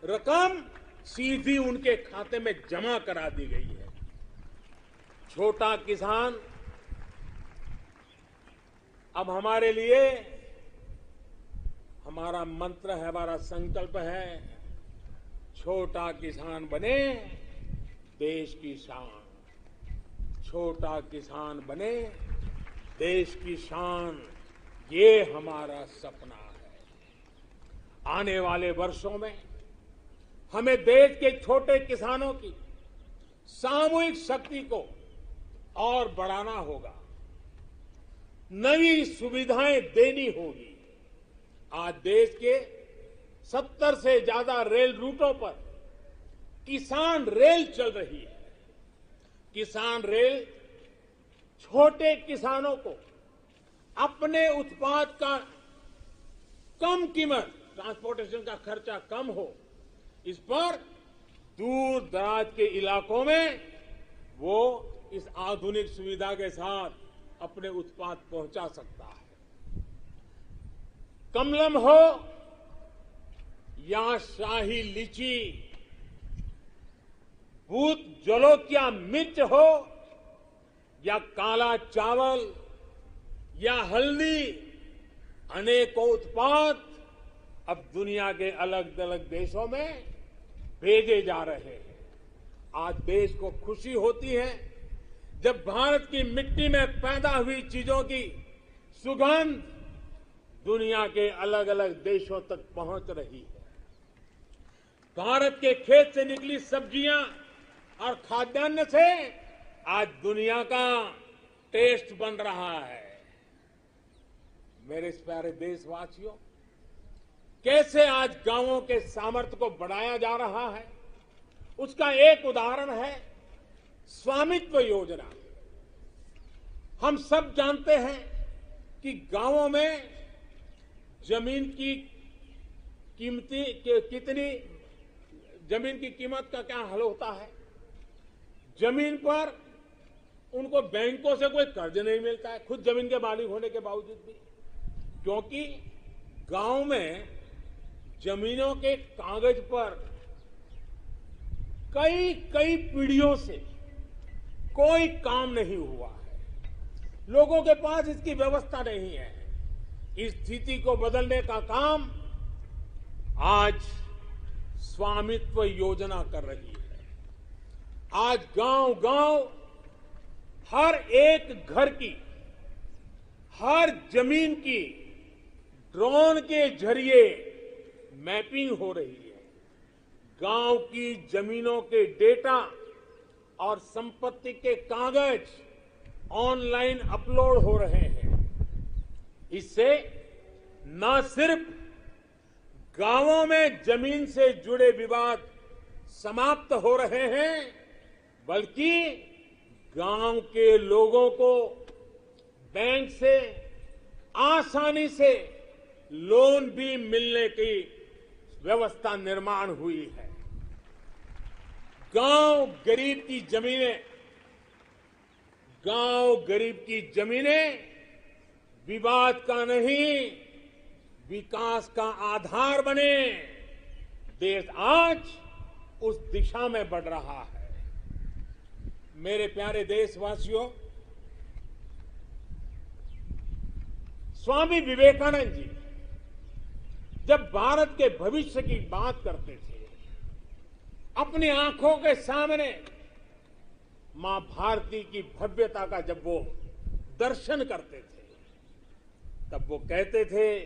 रकम सीधी उनके खाते में जमा करा दी गई है। छोटा किसान अब हमारे लिए, हमारा मंत्र है, हमारा संकल्प है, छोटा किसान बने देश की शान। छोटा किसान बने देश की शान, ये हमारा सपना है। आने वाले वर्षों में हमें देश के छोटे किसानों की सामूहिक शक्ति को और बढ़ाना होगा, नई सुविधाएं देनी होगी। आज देश के 70 से ज्यादा रेल रूटों पर किसान रेल चल रही है। किसान रेल छोटे किसानों को अपने उत्पाद का कम कीमत, ट्रांसपोर्टेशन का खर्चा कम हो, इस पर दूर दराज के इलाकों में वो इस आधुनिक सुविधा के साथ अपने उत्पाद पहुंचा सकता है। कमलम हो या शाही लीची, भूत जलोकिया मिर्च हो या काला चावल या हल्दी, अनेकों उत्पाद अब दुनिया के अलग अलग देशों में भेजे जा रहे हैं। आज देश को खुशी होती है जब भारत की मिट्टी में पैदा हुई चीजों की सुगंध दुनिया के अलग अलग देशों तक पहुंच रही है। भारत के खेत से निकली सब्जियां और खाद्यान्न से आज दुनिया का टेस्ट बन रहा है। मेरे प्यारे देशवासियों, कैसे आज गांवों के सामर्थ्य को बढ़ाया जा रहा है, उसका एक उदाहरण है स्वामित्व योजना। हम सब जानते हैं कि गांवों में जमीन की जमीन की कीमत का क्या हल होता है। जमीन पर उनको बैंकों से कोई कर्ज नहीं मिलता है, खुद जमीन के मालिक होने के बावजूद भी, क्योंकि गांव में जमीनों के कागज पर कई पीढ़ियों से कोई काम नहीं हुआ है। लोगों के पास इसकी व्यवस्था नहीं है। इस स्थिति को बदलने का काम आज स्वामित्व योजना कर रही है। आज गांव-गांव हर एक घर की, हर जमीन की ड्रोन के जरिए मैपिंग हो रही है। गांव की जमीनों के डेटा और संपत्ति के कागज ऑनलाइन अपलोड हो रहे हैं। इससे न सिर्फ गांवों में जमीन से जुड़े विवाद समाप्त हो रहे हैं, बल्कि गांव के लोगों को बैंक से आसानी से लोन भी मिलने की व्यवस्था निर्माण हुई है। गांव गरीब की जमीनें विवाद का नहीं, विकास का आधार बने। देश आज उस दिशा में बढ़ रहा है। मेरे प्यारे देशवासियों, स्वामी विवेकानंद जी जब भारत के भविष्य की बात करते थे, अपनी आंखों के सामने मां भारती की भव्यता का जब वो दर्शन करते थे, तब वो कहते थे,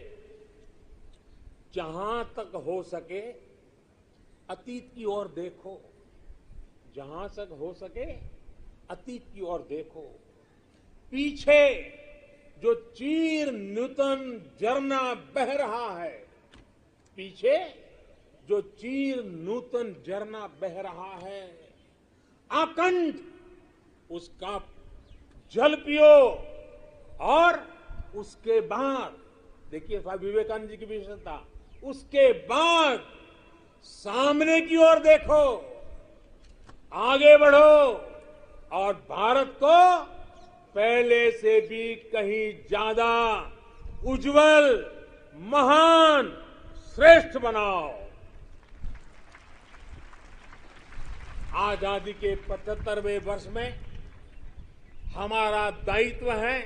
जहां तक हो सके अतीत की ओर देखो, जहां तक हो सके अतीत की ओर देखो। पीछे जो चीर नूतन झरना बह रहा है, पीछे जो चीर नूतन झरना बह रहा है, आकंठ उसका जल पियो। और उसके बाद देखिए स्वामी विवेकानंद जी की विशेषता, उसके बाद सामने की ओर देखो, आगे बढ़ो और भारत को पहले से भी कहीं ज्यादा उज्जवल, महान, श्रेष्ठ बनाओ। आजादी के 75वें वर्ष में हमारा दायित्व है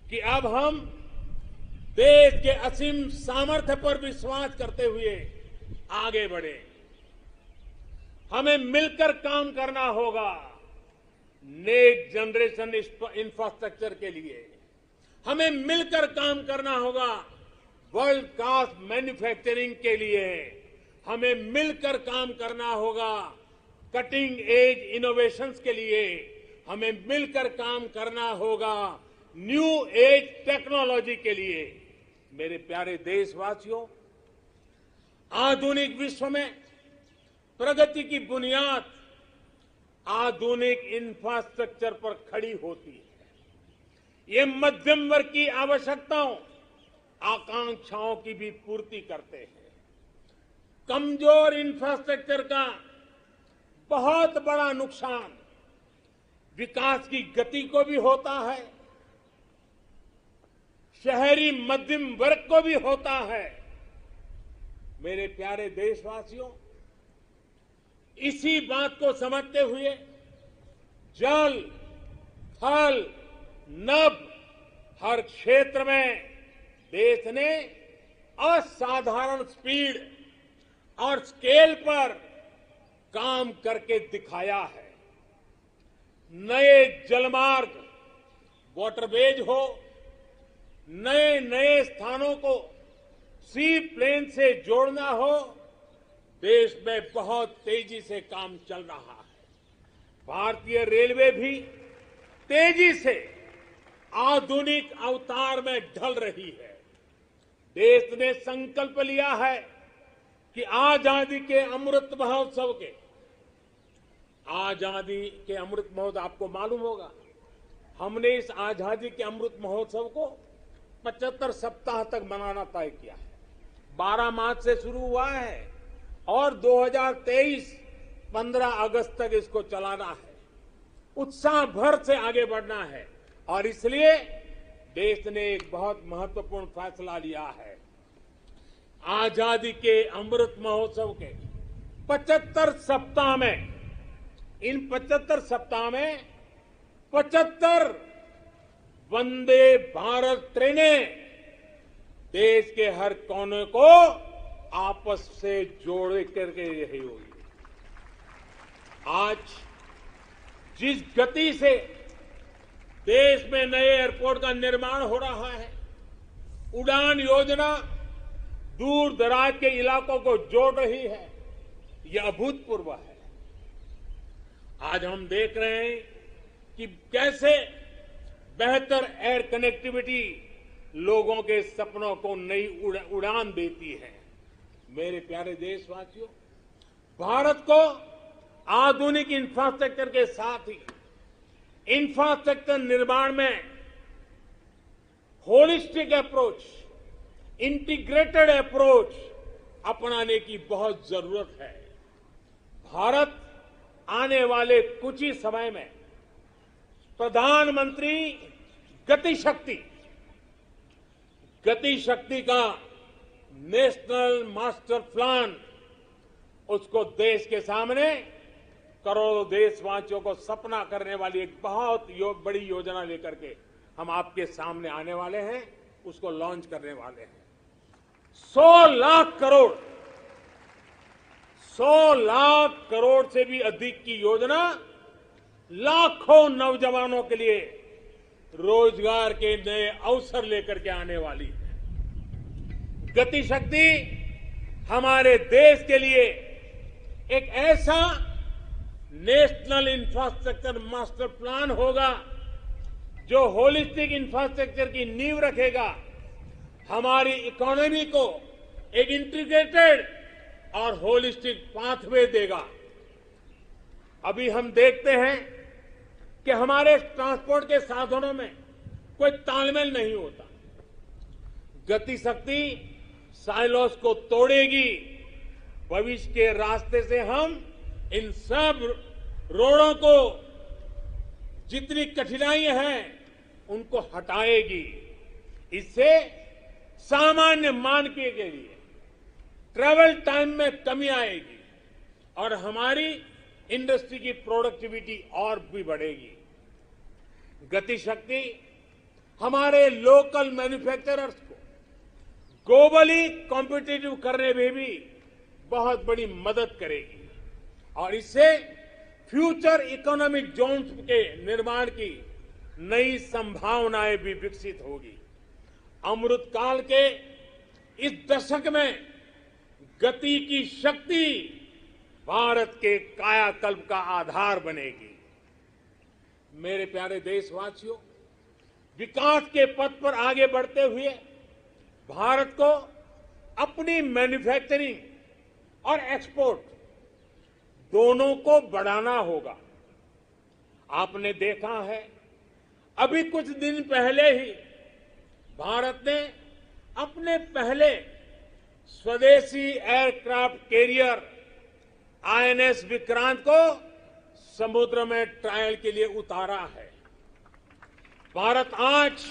कि अब हम देश के असीम सामर्थ्य पर विश्वास करते हुए आगे बढ़े। हमें मिलकर काम करना होगा नेक्स्ट जनरेशन इंफ्रास्ट्रक्चर के लिए। हमें मिलकर काम करना होगा वर्ल्ड क्लास मैन्युफैक्चरिंग के लिए। हमें मिलकर काम करना होगा कटिंग एज इनोवेशंस के लिए। हमें मिलकर काम करना होगा न्यू एज टेक्नोलॉजी के लिए। मेरे प्यारे देशवासियों, आधुनिक विश्व में प्रगति की बुनियाद आधुनिक इंफ्रास्ट्रक्चर पर खड़ी होती है। ये मध्यम वर्ग की आवश्यकताओं, आकांक्षाओं की भी पूर्ति करते हैं। कमजोर इंफ्रास्ट्रक्चर का बहुत बड़ा नुकसान विकास की गति को भी होता है, शहरी मध्यम वर्ग को भी होता है। मेरे प्यारे देशवासियों, इसी बात को समझते हुए जल, थल, नभ हर क्षेत्र में देश ने असाधारण स्पीड और स्केल पर काम करके दिखाया है। नए जलमार्ग, वाटरवेज हो, नए नए स्थानों को सी प्लेन से जोड़ना हो, देश में बहुत तेजी से काम चल रहा है। भारतीय रेलवे भी तेजी से आधुनिक अवतार में ढल रही है। देश ने संकल्प लिया है कि आजादी के अमृत महोत्सव आपको मालूम होगा, हमने इस आजादी के अमृत महोत्सव को 75 सप्ताह तक मनाना तय किया है। 12 मार्च से शुरू हुआ है और 2023 15 अगस्त तक इसको चलाना है। उत्साह भर से आगे बढ़ना है और इसलिए देश ने एक बहुत महत्वपूर्ण फैसला लिया है। आजादी के अमृत महोत्सव के 75 सप्ताह में, इन 75 सप्ताह में 75 वंदे भारत ट्रेनें देश के हर कोने को आपस से जोड़ करके रही होगी। आज जिस गति से देश में नए एयरपोर्ट का निर्माण हो रहा है, उड़ान योजना दूर दराज के इलाकों को जोड़ रही है, यह अभूतपूर्व है। आज हम देख रहे हैं कि कैसे बेहतर एयर कनेक्टिविटी लोगों के सपनों को नई उड़ान देती है। मेरे प्यारे देशवासियों, भारत को आधुनिक इंफ्रास्ट्रक्चर के साथ ही इंफ्रास्ट्रक्चर निर्माण में होलिस्टिक अप्रोच, इंटीग्रेटेड अप्रोच अपनाने की बहुत जरूरत है। भारत आने वाले कुछ ही समय में प्रधानमंत्री गति शक्ति का नेशनल मास्टर प्लान, उसको देश के सामने करोड़ों देशवासियों को सपना करने वाली एक बहुत बड़ी योजना लेकर के हम आपके सामने आने वाले हैं, उसको लॉन्च करने वाले हैं। 100 लाख करोड़ से भी अधिक की योजना लाखों नौजवानों के लिए रोजगार के नए अवसर लेकर के आने वाली है। गति शक्ति हमारे देश के लिए एक ऐसा नेशनल इंफ्रास्ट्रक्चर मास्टर प्लान होगा जो होलिस्टिक इंफ्रास्ट्रक्चर की नींव रखेगा, हमारी इकोनॉमी को एक इंटीग्रेटेड और होलिस्टिक पाथवे देगा। अभी हम देखते हैं कि हमारे ट्रांसपोर्ट के साधनों में कोई तालमेल नहीं होता। गति शक्ति साइलोस को तोड़ेगी भविष्य के रास्ते से हम इन सब रोड़ों को जितनी कठिनाइयां हैं उनको हटाएगी। इससे सामान्य मानवीय के लिए ट्रैवल टाइम में कमी आएगी और हमारी इंडस्ट्री की प्रोडक्टिविटी और भी बढ़ेगी। गति शक्ति हमारे लोकल मैन्युफैक्चरर्स को ग्लोबली कॉम्पिटिटिव करने में भी बहुत बड़ी मदद करेगी और इससे फ्यूचर इकोनॉमिक जोन्स के निर्माण की नई संभावनाएं भी विकसित होगी। अमृत काल के इस दशक में गति की शक्ति भारत के कायाकल्प का आधार बनेगी। मेरे प्यारे देशवासियों, विकास के पथ पर आगे बढ़ते हुए भारत को अपनी मैन्युफैक्चरिंग और एक्सपोर्ट दोनों को बढ़ाना होगा। आपने देखा है, अभी कुछ दिन पहले ही भारत ने अपने पहले स्वदेशी एयरक्राफ्ट कैरियर आईएनएस विक्रांत को समुद्र में ट्रायल के लिए उतारा है। भारत आज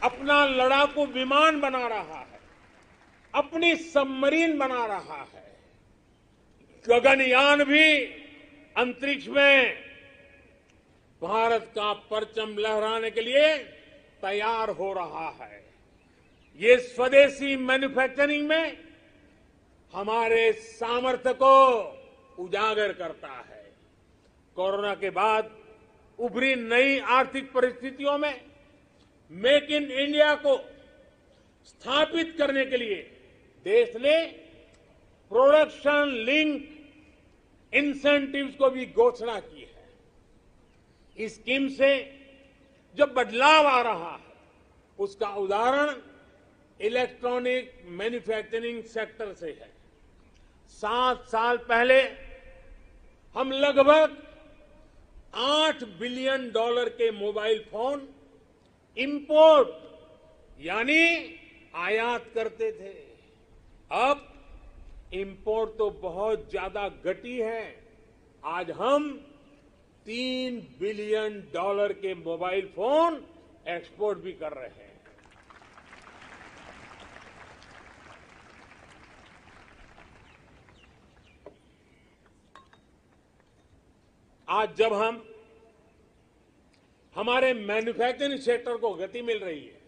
अपना लड़ाकू विमान बना रहा है, अपनी सबमरीन बना रहा है, गगनयान भी अंतरिक्ष में भारत का परचम लहराने के लिए तैयार हो रहा है। ये स्वदेशी मैन्युफैक्चरिंग में हमारे सामर्थ्य को उजागर करता है। कोरोना के बाद उभरी नई आर्थिक परिस्थितियों में मेक इन इंडिया को स्थापित करने के लिए देश ने प्रोडक्शन लिंक इंसेंटिव्स को भी घोषणा की है। इस स्कीम से जो बदलाव आ रहा है उसका उदाहरण इलेक्ट्रॉनिक मैन्युफैक्चरिंग सेक्टर से है। 7 साल पहले हम लगभग $8 बिलियन के मोबाइल फोन इंपोर्ट यानी आयात करते थे। अब इंपोर्ट तो बहुत ज्यादा घटी है। आज हम $3 बिलियन के मोबाइल फोन एक्सपोर्ट भी कर रहे हैं। आज जब हम हमारे मैन्युफैक्चरिंग सेक्टर को गति मिल रही है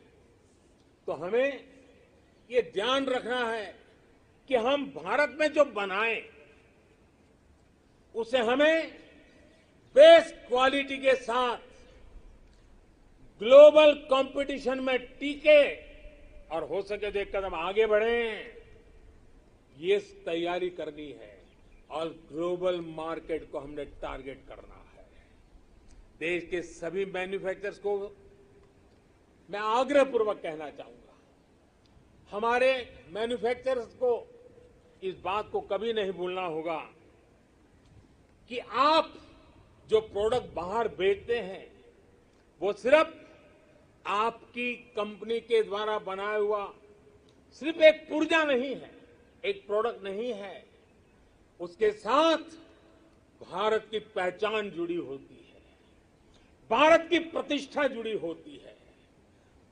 तो हमें ये ध्यान रखना है कि हम भारत में जो बनाएं उसे हमें बेस्ट क्वालिटी के साथ ग्लोबल कंपटीशन में टिके और हो सके तो एक कदम आगे बढ़ें, ये तैयारी करनी है और ग्लोबल मार्केट को हमने टारगेट करना है। देश के सभी मैन्युफैक्चरर्स को मैं आग्रहपूर्वक कहना चाहूंगा, हमारे मैन्युफैक्चरर्स को इस बात को कभी नहीं भूलना होगा कि आप जो प्रोडक्ट बाहर बेचते हैं वो सिर्फ आपकी कंपनी के द्वारा बनाया हुआ सिर्फ एक पुर्जा नहीं है, एक प्रोडक्ट नहीं है। उसके साथ भारत की पहचान जुड़ी होती है, भारत की प्रतिष्ठा जुड़ी होती है,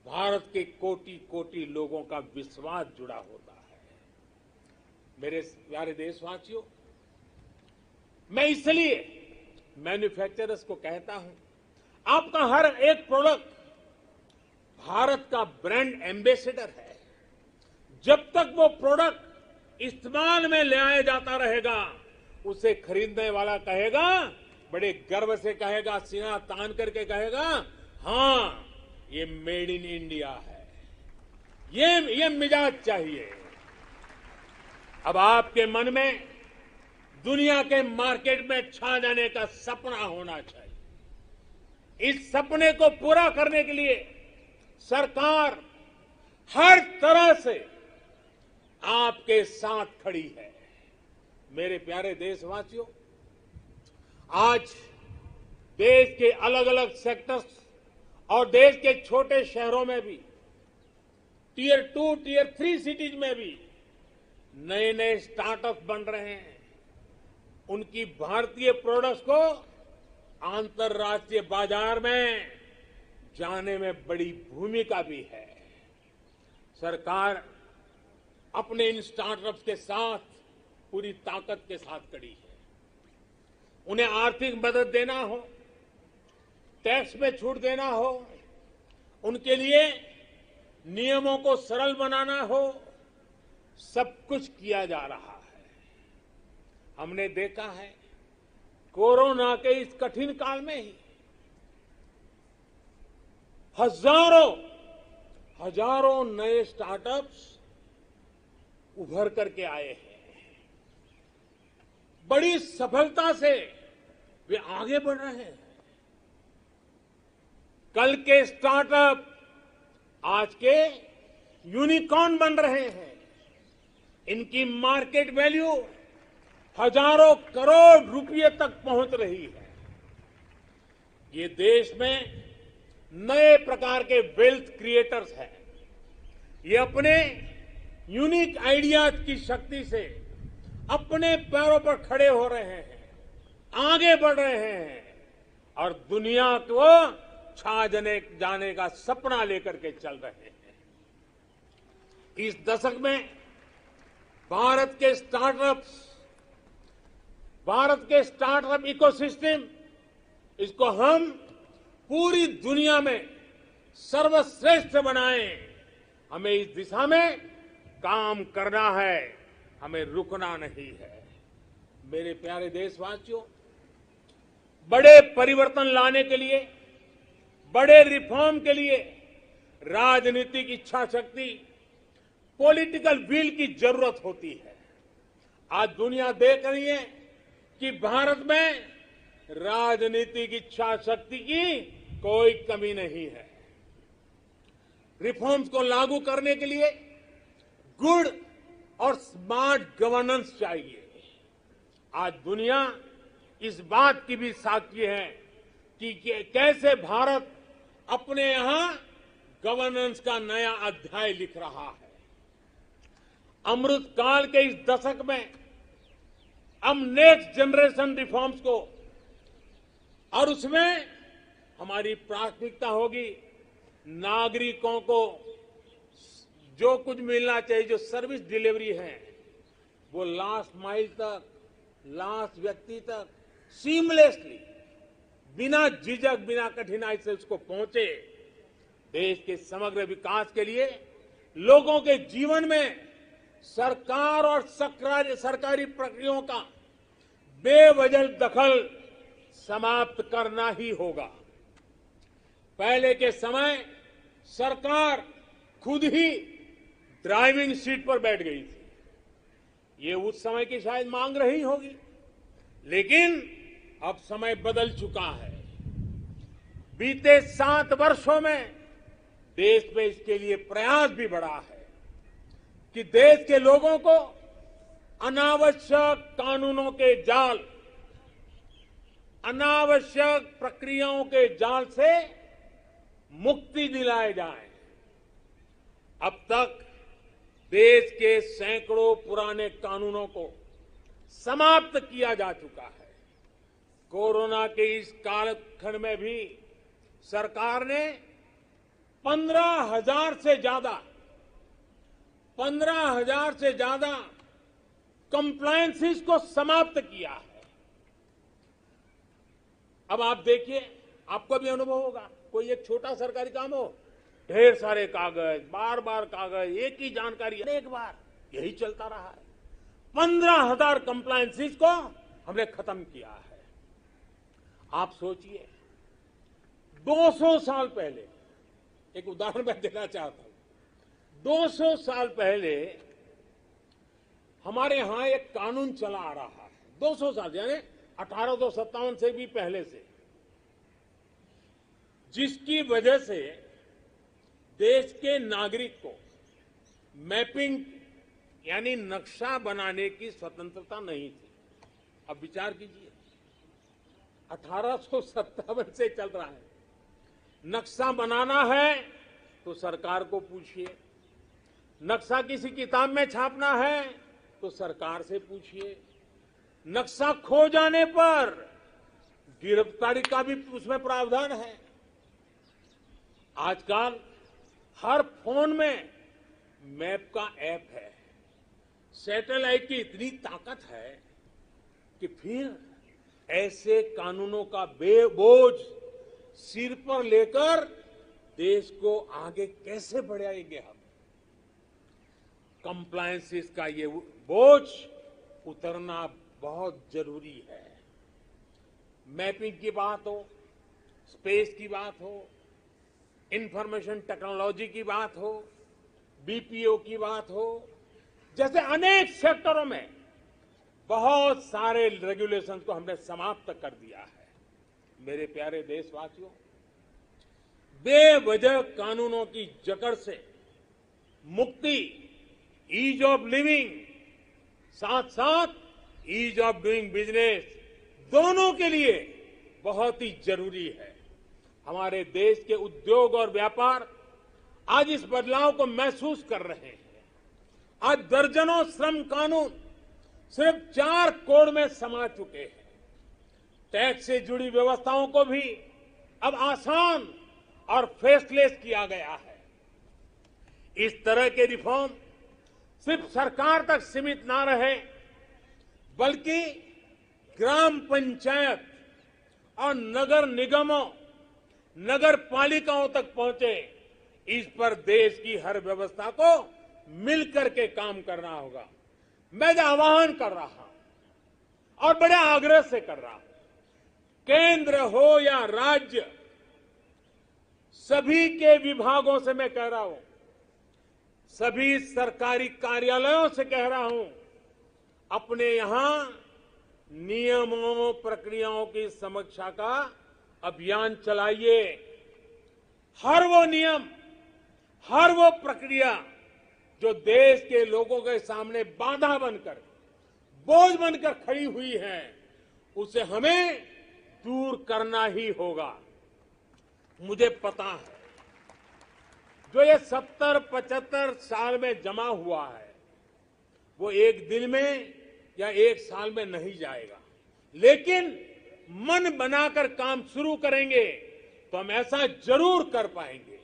भारत के कोटि-कोटि लोगों का विश्वास जुड़ा होता है। मेरे प्यारे देशवासियों, मैं इसलिए मैन्युफैक्चरर्स को कहता हूं, आपका हर एक प्रोडक्ट भारत का ब्रांड एम्बेसडर है। जब तक वो प्रोडक्ट इस्तेमाल में ले आया जाता रहेगा, उसे खरीदने वाला कहेगा, बड़े गर्व से कहेगा, सीना तान करके कहेगा, हाँ ये मेड इन इंडिया है। ये मिजाज चाहिए। अब आपके मन में दुनिया के मार्केट में छा जाने का सपना होना चाहिए। इस सपने को पूरा करने के लिए सरकार हर तरह से आपके साथ खड़ी है। मेरे प्यारे देशवासियों, आज देश के अलग अलग सेक्टर्स और देश के छोटे शहरों में भी, टियर 2, टियर 3 सिटीज में भी नए नए स्टार्टअप बन रहे हैं। उनकी भारतीय प्रोडक्ट्स को अंतर्राष्ट्रीय बाजार में जाने में बड़ी भूमिका भी है। सरकार अपने इन स्टार्टअप्स के साथ पूरी ताकत के साथ खड़ी है। उन्हें आर्थिक मदद देना हो, टैक्स में छूट देना हो, उनके लिए नियमों को सरल बनाना हो, सब कुछ किया जा रहा है। हमने देखा है कोरोना के इस कठिन काल में ही हजारों नए स्टार्टअप्स उभर करके आए हैं। बड़ी सफलता से वे आगे बढ़ रहे हैं। कल के स्टार्टअप आज के यूनिकॉर्न बन रहे हैं। इनकी मार्केट वैल्यू हजारों करोड़ रुपए तक पहुंच रही है। ये देश में नए प्रकार के वेल्थ क्रिएटर्स हैं। ये अपने यूनिक आइडियाज की शक्ति से अपने पैरों पर खड़े हो रहे हैं, आगे बढ़ रहे हैं और दुनिया को छा जाने का सपना लेकर के चल रहे हैं। इस दशक में भारत के स्टार्टअप इकोसिस्टम, इसको हम पूरी दुनिया में सर्वश्रेष्ठ बनाएं। हमें इस दिशा में काम करना है, हमें रुकना नहीं है। मेरे प्यारे देशवासियों, बड़े परिवर्तन लाने के लिए, बड़े रिफॉर्म के लिए राजनीतिक इच्छा शक्ति, पॉलिटिकल विल की जरूरत होती है। आज दुनिया देख रही है कि भारत में राजनीतिक इच्छा शक्ति की कोई कमी नहीं है। रिफॉर्म्स को लागू करने के लिए गुड और स्मार्ट गवर्नेंस चाहिए। आज दुनिया इस बात की भी साक्षी है कि कैसे भारत अपने यहां गवर्नेंस का नया अध्याय लिख रहा है। अमृत काल के इस दशक में हम नेक्स्ट जनरेशन रिफॉर्म्स को, और उसमें हमारी प्राथमिकता होगी नागरिकों को जो कुछ मिलना चाहिए, जो सर्विस डिलीवरी है, वो लास्ट माइल तक, लास्ट व्यक्ति तक सीमलेसली, बिना झिझक, बिना कठिनाई से उसको पहुंचे। देश के समग्र विकास के लिए लोगों के जीवन में सरकार और सरकारी प्रक्रियाओं का बेवजह दखल समाप्त करना ही होगा। पहले के समय सरकार खुद ही ड्राइविंग सीट पर बैठ गई थी। ये उस समय की शायद मांग रही होगी, लेकिन अब समय बदल चुका है। बीते 7 वर्षों में देश में इसके लिए प्रयास भी बढ़ा है कि देश के लोगों को अनावश्यक कानूनों के जाल, अनावश्यक प्रक्रियाओं के जाल से मुक्ति दिलाए जाए। अब तक देश के सैकड़ों पुराने कानूनों को समाप्त किया जा चुका है। कोरोना के इस कालखंड में भी सरकार ने 15,000 से ज्यादा कंप्लायंसेस को समाप्त किया है। अब आप देखिए, आपको भी अनुभव होगा, कोई एक छोटा सरकारी काम हो, ढेर सारे कागज, बार बार कागज, एक ही जानकारी अनेक बार, यही चलता रहा है। 15,000 कंप्लायंसेस को हमने खत्म किया है। आप सोचिए, 200 साल पहले, एक उदाहरण मैं देना चाहता हूं, 200 साल पहले हमारे यहां एक कानून चला आ रहा है। 200 साल यानी 1857 से भी पहले से, जिसकी वजह से देश के नागरिक को मैपिंग यानी नक्शा बनाने की स्वतंत्रता नहीं थी। अब विचार कीजिए, 1857 से चल रहा है। नक्शा बनाना है तो सरकार को पूछिए, नक्शा किसी किताब में छापना है तो सरकार से पूछिए। नक्शा खो जाने पर गिरफ्तारी का भी उसमें प्रावधान है। आजकल हर फोन में मैप का ऐप है। सैटेलाइट की इतनी ताकत है कि फिर ऐसे कानूनों का बोझ सिर पर लेकर देश को आगे कैसे बढ़ाएंगे हम। कंप्लायंसेस का ये बोझ उतरना बहुत जरूरी है। मैपिंग की बात हो, स्पेस की बात हो, इंफॉर्मेशन टेक्नोलॉजी की बात हो, बीपीओ की बात हो, जैसे अनेक सेक्टरों में बहुत सारे रेगुलेशन को हमने समाप्त कर दिया है। मेरे प्यारे देशवासियों, बेवजह कानूनों की जकड़ से मुक्ति, ईज ऑफ लिविंग, साथ साथ ईज ऑफ डूइंग बिजनेस, दोनों के लिए बहुत ही जरूरी है। हमारे देश के उद्योग और व्यापार आज इस बदलाव को महसूस कर रहे हैं। आज दर्जनों श्रम कानून सिर्फ 4 कोड में समा चुके हैं। टैक्स से जुड़ी व्यवस्थाओं को भी अब आसान और फेसलेस किया गया है। इस तरह के रिफॉर्म सिर्फ सरकार तक सीमित ना रहे, बल्कि ग्राम पंचायत और नगर निगमों, नगर पालिकाओं तक पहुंचे। इस पर देश की हर व्यवस्था को मिलकर के काम करना होगा। मैं जो आह्वान कर रहा हूं और बड़े आग्रह से कर रहा हूं, केंद्र हो या राज्य, सभी के विभागों से मैं कह रहा हूं, सभी सरकारी कार्यालयों से कह रहा हूं, अपने यहां नियमों प्रक्रियाओं की समीक्षा का अभियान चलाइए। हर वो नियम, हर वो प्रक्रिया जो देश के लोगों के सामने बाधा बनकर, बोझ बनकर खड़ी हुई है, उसे हमें दूर करना ही होगा। मुझे पता है जो ये 70-75 साल में जमा हुआ है, वो एक दिन में या एक साल में नहीं जाएगा, लेकिन मन बनाकर काम शुरू करेंगे तो हम ऐसा जरूर कर पाएंगे।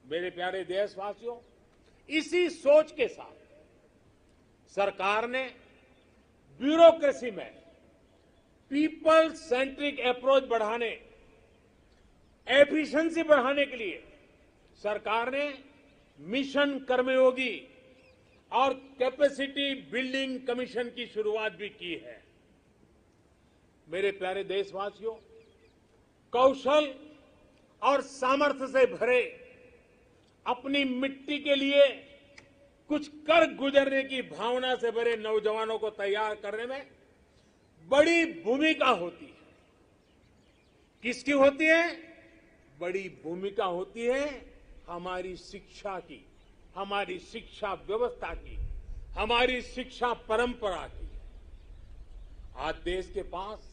मेरे प्यारे देशवासियों, इसी सोच के साथ सरकार ने ब्यूरोक्रेसी में पीपल सेंट्रिक अप्रोच बढ़ाने, एफिशिएंसी बढ़ाने के लिए सरकार ने मिशन कर्मयोगी और कैपेसिटी बिल्डिंग कमीशन की शुरुआत भी की है। मेरे प्यारे देशवासियों, कौशल और सामर्थ्य से भरे, अपनी मिट्टी के लिए कुछ कर गुजरने की भावना से भरे नौजवानों को तैयार करने में बड़ी भूमिका होती है। किसकी होती है? बड़ी भूमिका होती है हमारी शिक्षा की, हमारी शिक्षा व्यवस्था की, हमारी शिक्षा परंपरा की। आज देश के पास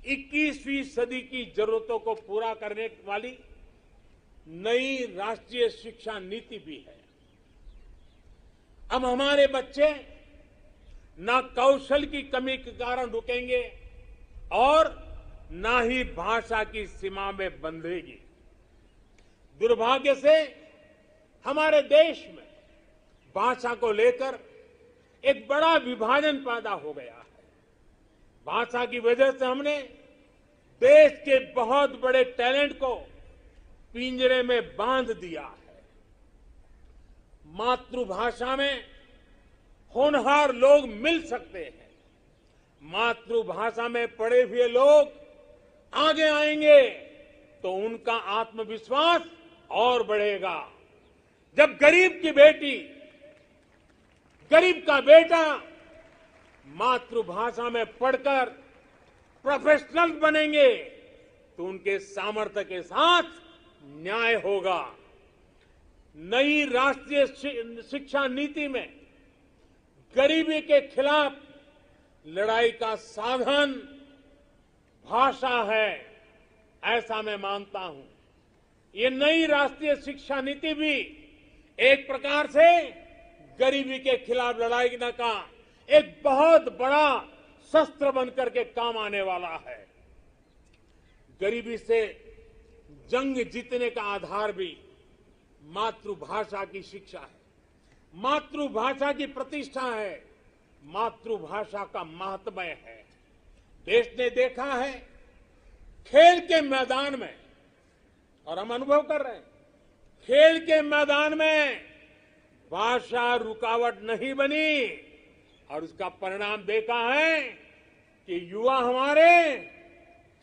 21वीं सदी की जरूरतों को पूरा करने वाली नई राष्ट्रीय शिक्षा नीति भी है। अब हमारे बच्चे ना कौशल की कमी के कारण रुकेंगे और ना ही भाषा की सीमा में बंधेगी। दुर्भाग्य से हमारे देश में भाषा को लेकर एक बड़ा विभाजन पैदा हो गया है। भाषा की वजह से हमने देश के बहुत बड़े टैलेंट को पिंजरे में बांध दिया है। मातृभाषा में होनहार लोग मिल सकते हैं। मातृभाषा में पढ़े हुए लोग आगे आएंगे तो उनका आत्मविश्वास और बढ़ेगा। जब गरीब की बेटी, गरीब का बेटा मातृभाषा में पढ़कर प्रोफेशनल बनेंगे तो उनके सामर्थ्य के साथ न्याय होगा। नई राष्ट्रीय शिक्षा नीति में गरीबी के खिलाफ लड़ाई का साधन भाषा है, ऐसा मैं मानता हूं। ये नई राष्ट्रीय शिक्षा नीति भी एक प्रकार से गरीबी के खिलाफ लड़ाई का एक बहुत बड़ा शस्त्र बनकर के काम आने वाला है। गरीबी से जंग जीतने का आधार भी मातृभाषा की शिक्षा है, मातृभाषा की प्रतिष्ठा है, मातृभाषा का महात्म्य है। देश ने देखा है खेल के मैदान में, और हम अनुभव कर रहे हैं, खेल के मैदान में भाषा रुकावट नहीं बनी, और उसका परिणाम देखा है कि युवा हमारे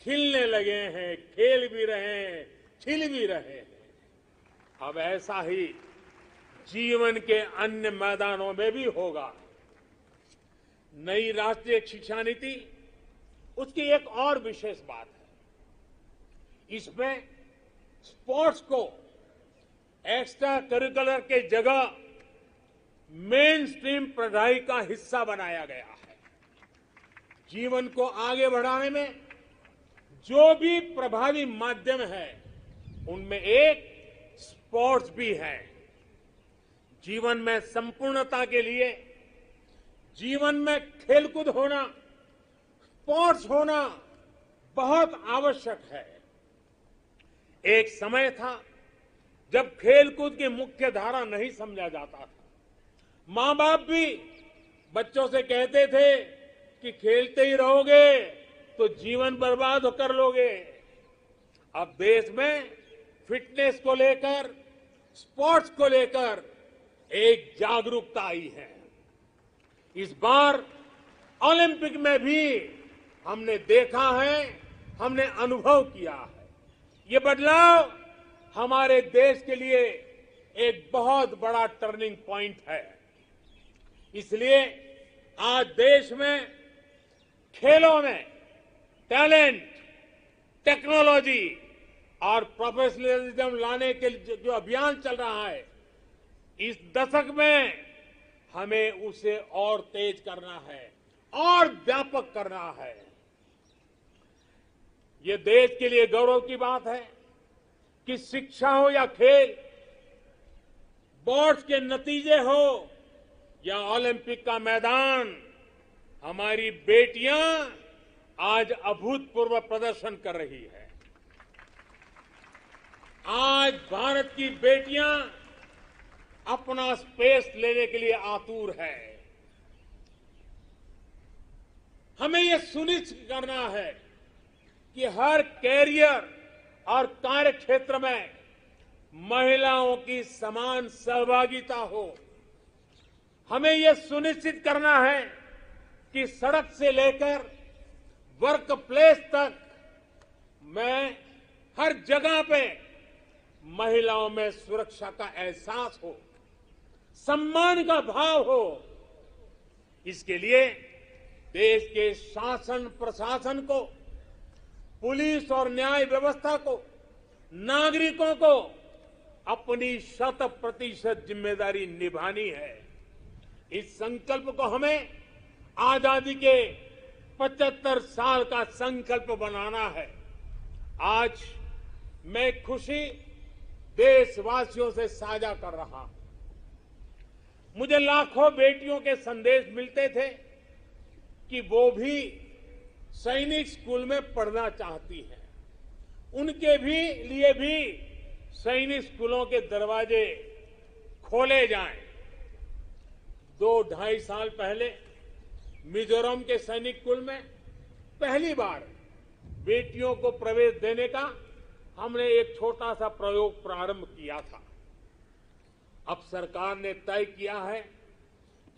खिलने लगे हैं, खेल भी रहे हैं, खिल भी रहे हैं। अब ऐसा ही जीवन के अन्य मैदानों में भी होगा। नई राष्ट्रीय शिक्षा नीति, उसकी एक और विशेष बात है, इसमें स्पोर्ट्स को एक्स्ट्रा करिकुलर के जगह मेन स्ट्रीम पढ़ाई का हिस्सा बनाया गया है। जीवन को आगे बढ़ाने में जो भी प्रभावी माध्यम है, उनमें एक स्पोर्ट्स भी है। जीवन में संपूर्णता के लिए जीवन में खेलकूद होना, स्पोर्ट्स होना बहुत आवश्यक है। एक समय था जब खेलकूद की मुख्य धारा नहीं समझा जाता था। मां बाप भी बच्चों से कहते थे कि खेलते ही रहोगे तो जीवन बर्बाद कर लोगे। अब देश में फिटनेस को लेकर, स्पोर्ट्स को लेकर एक जागरूकता आई है। इस बार ओलंपिक में भी हमने देखा है, हमने अनुभव किया है, ये बदलाव हमारे देश के लिए एक बहुत बड़ा टर्निंग पॉइंट है। इसलिए आज देश में खेलों में टैलेंट, टेक्नोलॉजी और प्रोफेशनलिज्म लाने के जो अभियान चल रहा है, इस दशक में हमें उसे और तेज करना है और व्यापक करना है। ये देश के लिए गौरव की बात है कि शिक्षा हो या खेल, बोर्ड्स के नतीजे हो या ओलंपिक का मैदान, हमारी बेटियां आज अभूतपूर्व प्रदर्शन कर रही है। आज भारत की बेटियां अपना स्पेस लेने के लिए आतुर है। हमें यह सुनिश्चित करना है कि हर कैरियर और कार्य क्षेत्र में महिलाओं की समान सहभागिता हो। हमें यह सुनिश्चित करना है कि सड़क से लेकर वर्क प्लेस तक में हर जगह पे महिलाओं में सुरक्षा का एहसास हो, सम्मान का भाव हो। इसके लिए देश के शासन प्रशासन को, पुलिस और न्याय व्यवस्था को, नागरिकों को अपनी 100% जिम्मेदारी निभानी है। इस संकल्प को हमें आजादी के 75 साल का संकल्प बनाना है। आज मैं खुशी देशवासियों से साझा कर रहा हूं। मुझे लाखों बेटियों के संदेश मिलते थे कि वो भी सैनिक स्कूल में पढ़ना चाहती हैं। उनके लिए भी सैनिक स्कूलों के दरवाजे खोले जाएं। 2-2.5 साल पहले मिजोरम के सैनिक स्कूल में पहली बार बेटियों को प्रवेश देने का हमने एक छोटा सा प्रयोग प्रारंभ किया था। अब सरकार ने तय किया है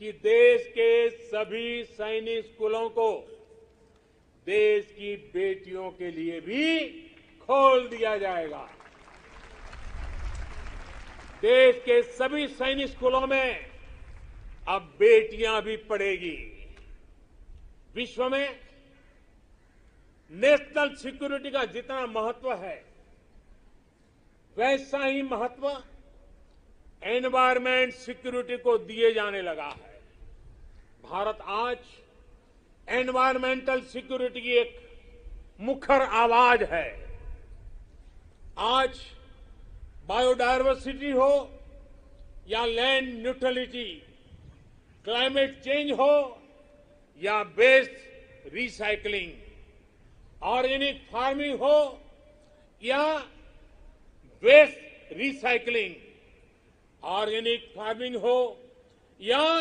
कि देश के सभी सैनिक स्कूलों को देश की बेटियों के लिए भी खोल दिया जाएगा। देश के सभी सैनिक स्कूलों में अब बेटियां भी पढ़ेगी। विश्व में नेशनल सिक्योरिटी का जितना महत्व है, वैसा ही महत्व एनवायरमेंट सिक्योरिटी को दिए जाने लगा है। भारत आज एनवायरमेंटल सिक्योरिटी की एक मुखर आवाज है। आज बायोडायवर्सिटी हो या लैंड न्यूट्रलिटी, क्लाइमेट चेंज हो या वेस्ट रिसाइकलिंग, ऑर्गेनिक फार्मिंग हो या वेस्ट रिसाइकलिंग, ऑर्गेनिक फार्मिंग हो या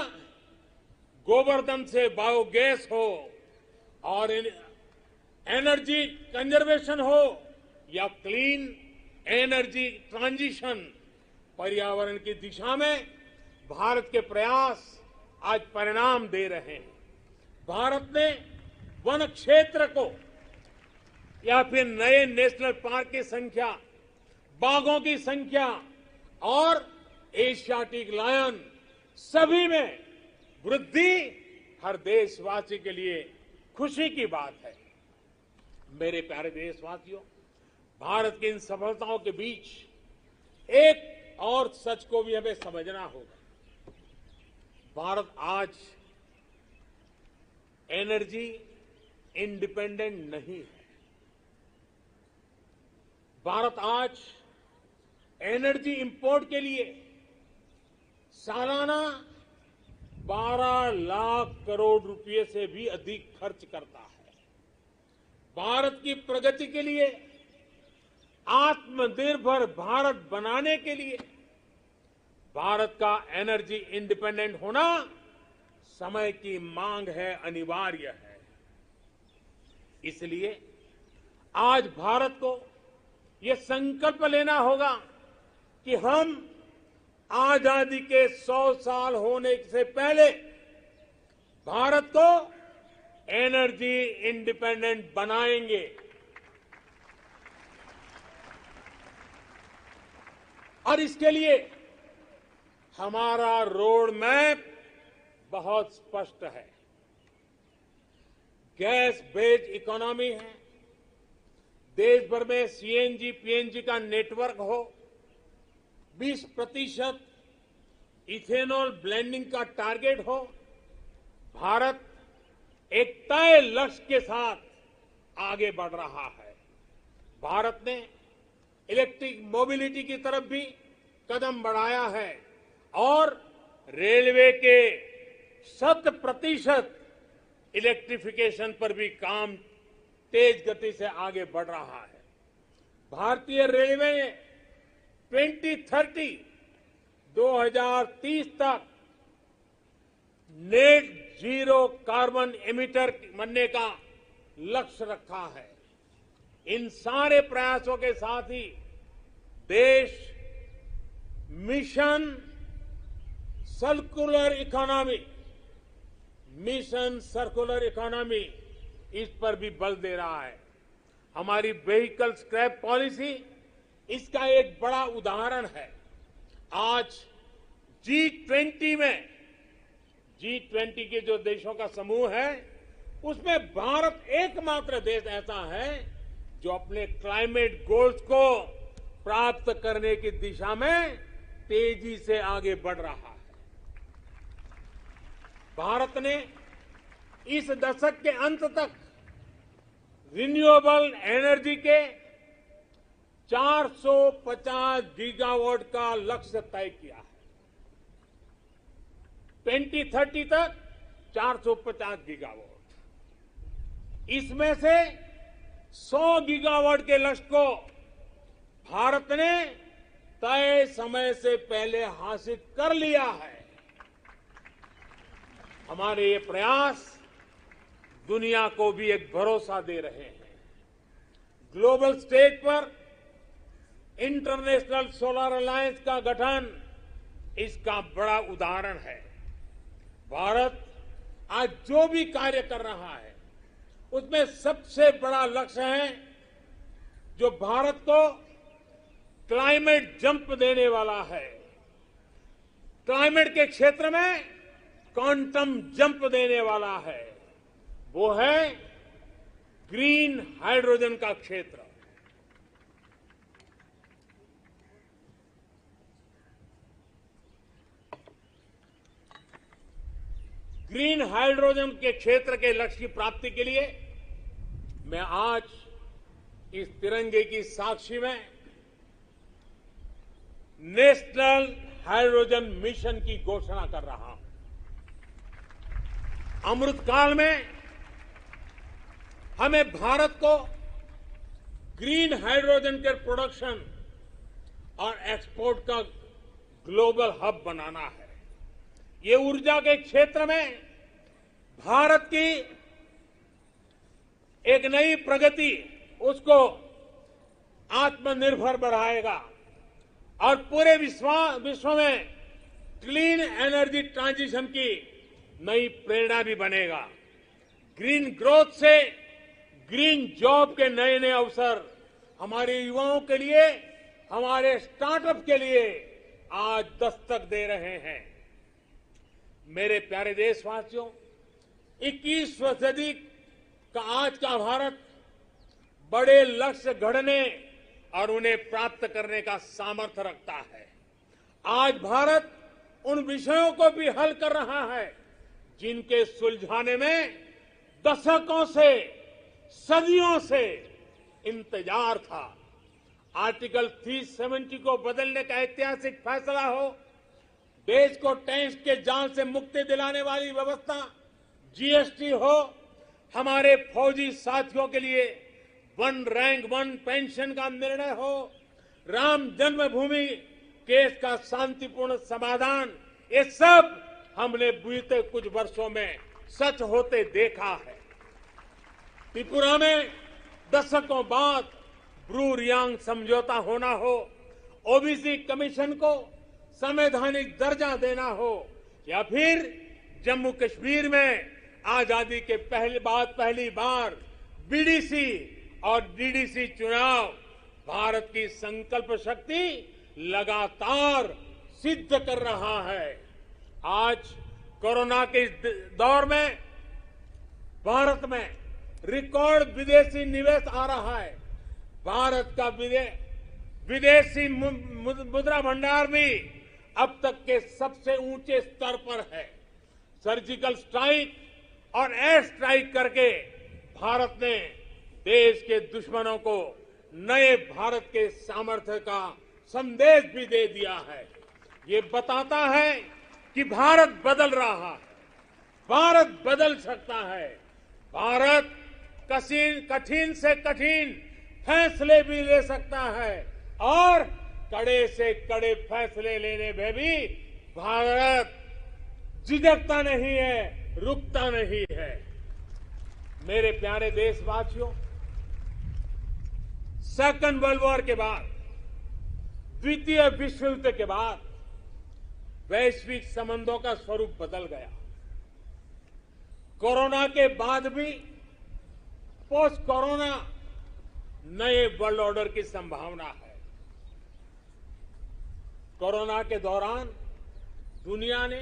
गोबरधन से बायोगैस हो और एनर्जी कंजर्वेशन हो या क्लीन एनर्जी ट्रांजिशन, पर्यावरण की दिशा में भारत के प्रयास आज परिणाम दे रहे हैं। भारत ने वन क्षेत्र को या फिर नए नेशनल पार्क की संख्या, बाघों की संख्या और एशियाटिक लायन सभी में वृद्धि हर देशवासी के लिए खुशी की बात है। मेरे प्यारे देशवासियों, भारत की इन सफलताओं के बीच एक और सच को भी हमें समझना होगा। भारत आज एनर्जी इंडिपेंडेंट नहीं है। भारत आज एनर्जी इंपोर्ट के लिए सालाना 12 लाख करोड़ रुपए से भी अधिक खर्च करता है। भारत की प्रगति के लिए, आत्मनिर्भर भारत बनाने के लिए भारत का एनर्जी इंडिपेंडेंट होना समय की मांग है, अनिवार्य है। इसलिए आज भारत को ये संकल्प लेना होगा कि हम आजादी के 100 साल होने से पहले भारत को एनर्जी इंडिपेंडेंट बनाएंगे। और इसके लिए हमारा रोड मैप बहुत स्पष्ट है। गैस बेस्ड इकोनॉमी है, देश भर में सीएनजी पीएनजी का नेटवर्क हो, 20% इथेनॉल ब्लेंडिंग का टारगेट हो। भारत एक तय लक्ष्य के साथ आगे बढ़ रहा है। भारत ने इलेक्ट्रिक मोबिलिटी की तरफ भी कदम बढ़ाया है और रेलवे के 100% इलेक्ट्रिफिकेशन पर भी काम तेज गति से आगे बढ़ रहा है। भारतीय रेलवे ने 2030 तक नेट जीरो कार्बन एमिटर बनने का लक्ष्य रखा है। इन सारे प्रयासों के साथ ही देश मिशन सर्कुलर इकोनॉमी इस पर भी बल दे रहा है। हमारी व्हीकल स्क्रैप पॉलिसी इसका एक बड़ा उदाहरण है। आज G20 के जो देशों का समूह है, उसमें भारत एकमात्र देश ऐसा है जो अपने क्लाइमेट गोल्स को प्राप्त करने की दिशा में तेजी से आगे बढ़ रहा है। भारत ने इस दशक के अंत तक रिन्यूएबल एनर्जी के 450 गीगावाट का लक्ष्य तय किया है। 2030 तक 450 गीगावाट। इसमें से 100 गीगावाट के लक्ष्य को भारत ने तय समय से पहले हासिल कर लिया है। हमारे ये प्रयास दुनिया को भी एक भरोसा दे रहे हैं। ग्लोबल स्टेज पर इंटरनेशनल सोलर अलायंस का गठन इसका बड़ा उदाहरण है। भारत आज जो भी कार्य कर रहा है, उसमें सबसे बड़ा लक्ष्य है जो भारत को क्लाइमेट जंप देने वाला है। क्लाइमेट के क्षेत्र में क्वांटम जंप देने वाला है, वो है ग्रीन हाइड्रोजन का क्षेत्र। ग्रीन हाइड्रोजन के क्षेत्र के लक्ष्य की प्राप्ति के लिए मैं आज इस तिरंगे की साक्षी में नेशनल हाइड्रोजन मिशन की घोषणा कर रहा हूं। अमृतकाल में हमें भारत को ग्रीन हाइड्रोजन के प्रोडक्शन और एक्सपोर्ट का ग्लोबल हब बनाना है। ये ऊर्जा के क्षेत्र में भारत की एक नई प्रगति उसको आत्मनिर्भर बढ़ाएगा और पूरे विश्व में क्लीन एनर्जी ट्रांजिशन की नई प्रेरणा भी बनेगा। ग्रीन ग्रोथ से ग्रीन जॉब के नए नए अवसर हमारे युवाओं के लिए, हमारे स्टार्टअप के लिए आज दस्तक दे रहे हैं। मेरे प्यारे देशवासियों, 21वीं सदी का आज का भारत बड़े लक्ष्य गढ़ने और उन्हें प्राप्त करने का सामर्थ्य रखता है। आज भारत उन विषयों को भी हल कर रहा है जिनके सुलझाने में दशकों से, सदियों से इंतजार था। आर्टिकल 370 को बदलने का ऐतिहासिक फैसला हो, देश को टैक्स के जाल से मुक्ति दिलाने वाली व्यवस्था, जीएसटी हो, हमारे फौजी साथियों के लिए वन रैंक वन पेंशन का निर्णय हो, राम जन्मभूमि केस का शांतिपूर्ण समाधान, ये सब हमने बीते कुछ वर्षों में सच होते देखा है। त्रिपुरा में दशकों बाद ब्रू रियांग समझौता होना हो, ओबीसी कमीशन को संवैधानिक दर्जा देना हो, या फिर जम्मू कश्मीर में आजादी के पहली बार बीडीसी और डीडीसी चुनाव, भारत की संकल्प शक्ति लगातार सिद्ध कर रहा है। आज कोरोना के इस दौर में भारत में रिकॉर्ड विदेशी निवेश आ रहा है। भारत का विदेशी मुद्रा भंडार भी अब तक के सबसे ऊंचे स्तर पर है। सर्जिकल स्ट्राइक और एयर स्ट्राइक करके भारत ने देश के दुश्मनों को नए भारत के सामर्थ्य का संदेश भी दे दिया है। ये बताता है कि भारत बदल रहा है, भारत बदल सकता है। भारत कठिन से कठिन फैसले भी ले सकता है और कड़े से कड़े फैसले लेने में भी भारत झिझकता नहीं है, रुकता नहीं है। मेरे प्यारे देशवासियों, सेकंड वर्ल्ड वॉर के बाद, द्वितीय विश्व युद्ध के बाद वैश्विक संबंधों का स्वरूप बदल गया। कोरोना के बाद भी पोस्ट कोरोना नए वर्ल्ड ऑर्डर की संभावना है। कोरोना के दौरान दुनिया ने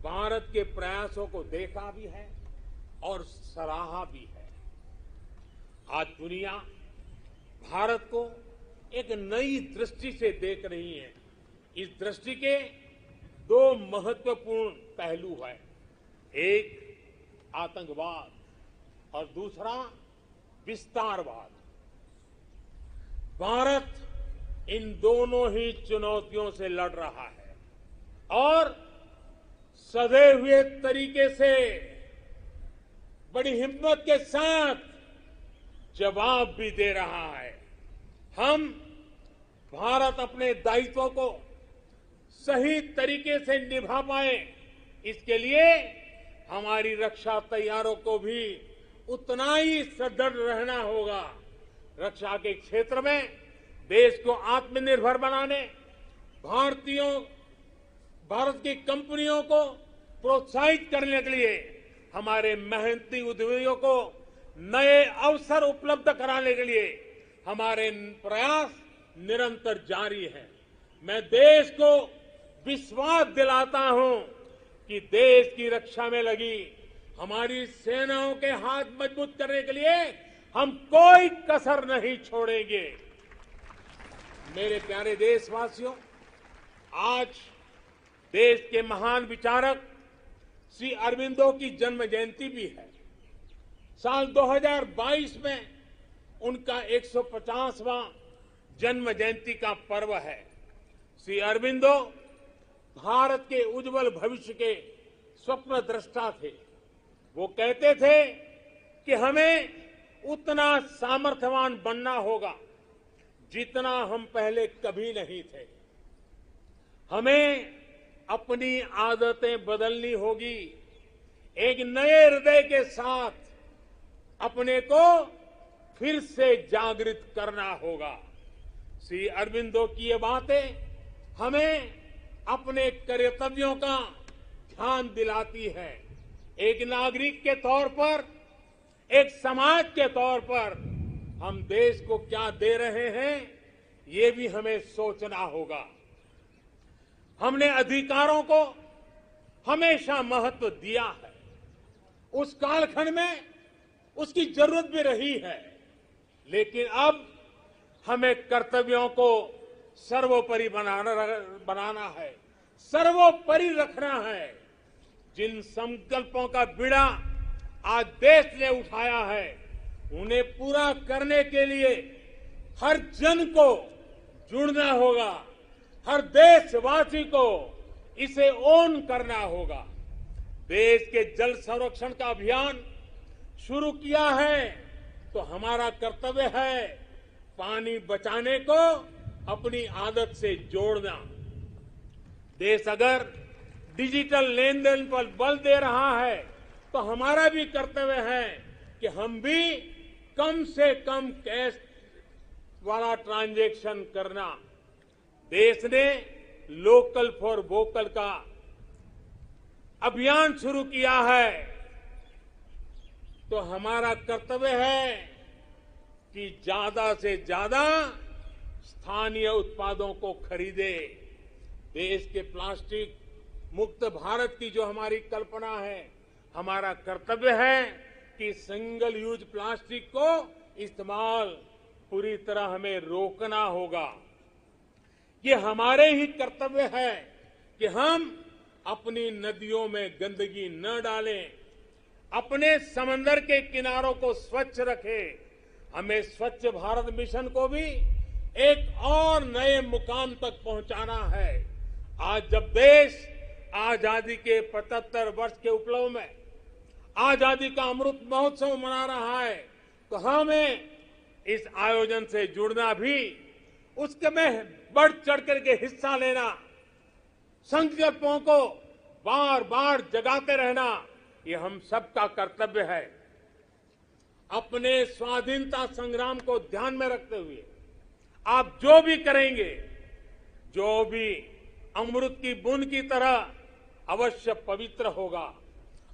भारत के प्रयासों को देखा भी है और सराहा भी है। आज दुनिया भारत को एक नई दृष्टि से देख रही है। इस दृष्टि के दो महत्वपूर्ण पहलू हैं, एक आतंकवाद और दूसरा विस्तारवाद। भारत इन दोनों ही चुनौतियों से लड़ रहा है और सधे हुए तरीके से बड़ी हिम्मत के साथ जवाब भी दे रहा है। हम भारत अपने दायित्वों को सही तरीके से निभा पाए, इसके लिए हमारी रक्षा तैयारों को भी उतना ही सदृढ़ रहना होगा। रक्षा के क्षेत्र में देश को आत्मनिर्भर बनाने, भारत की कंपनियों को प्रोत्साहित करने के लिए, हमारे मेहनती उद्यमियों को नए अवसर उपलब्ध कराने के लिए हमारे प्रयास निरंतर जारी हैं। मैं देश को विश्वास दिलाता हूं कि देश की रक्षा में लगी हमारी सेनाओं के हाथ मजबूत करने के लिए हम कोई कसर नहीं छोड़ेंगे। मेरे प्यारे देशवासियों, आज देश के महान विचारक श्री अरबिंदो की जन्म जयंती भी है। साल 2022 में उनका 150वां जन्म जयंती का पर्व है। श्री अरबिंदो भारत के उज्जवल भविष्य के स्वप्न दृष्टा थे। वो कहते थे कि हमें उतना सामर्थ्यवान बनना होगा जितना हम पहले कभी नहीं थे। हमें अपनी आदतें बदलनी होगी, एक नए हृदय के साथ अपने को फिर से जागृत करना होगा। श्री अरबिंदो की ये बातें हमें अपने कर्तव्यों का ध्यान दिलाती है। एक नागरिक के तौर पर, एक समाज के तौर पर हम देश को क्या दे रहे हैं, ये भी हमें सोचना होगा। हमने अधिकारों को हमेशा महत्व दिया है, उस कालखंड में उसकी जरूरत भी रही है, लेकिन अब हमें कर्तव्यों को सर्वोपरि बनाना है, सर्वोपरि रखना है। जिन संकल्पों का बीड़ा आज देश ने उठाया है, उन्हें पूरा करने के लिए हर जन को जुड़ना होगा, हर देशवासी को इसे ओन करना होगा। देश के जल संरक्षण का अभियान शुरू किया है तो हमारा कर्तव्य है पानी बचाने को अपनी आदत से जोड़ना। देश अगर डिजिटल लेन देन पर बल दे रहा है तो हमारा भी कर्तव्य है कि हम भी कम से कम कैश वाला ट्रांजैक्शन करना। देश ने लोकल फॉर वोकल का अभियान शुरू किया है तो हमारा कर्तव्य है कि ज्यादा से ज्यादा स्थानीय उत्पादों को खरीदे। देश के प्लास्टिक मुक्त भारत की जो हमारी कल्पना है, हमारा कर्तव्य है कि सिंगल यूज प्लास्टिक को इस्तेमाल पूरी तरह हमें रोकना होगा। ये हमारे ही कर्तव्य है कि हम अपनी नदियों में गंदगी न डालें, अपने समंदर के किनारों को स्वच्छ रखें। हमें स्वच्छ भारत मिशन को भी एक और नए मुकाम तक पहुंचाना है। आज जब देश आजादी के 75 वर्ष के उपलक्ष्य में आजादी का अमृत महोत्सव मना रहा है तो हमें इस आयोजन से जुड़ना भी, उसके में बढ़ चढ़ करके हिस्सा लेना, संकल्पों को बार बार जगाते रहना, ये हम सबका कर्तव्य है। अपने स्वाधीनता संग्राम को ध्यान में रखते हुए आप जो भी करेंगे, जो भी अमृत की बूंद की तरह अवश्य पवित्र होगा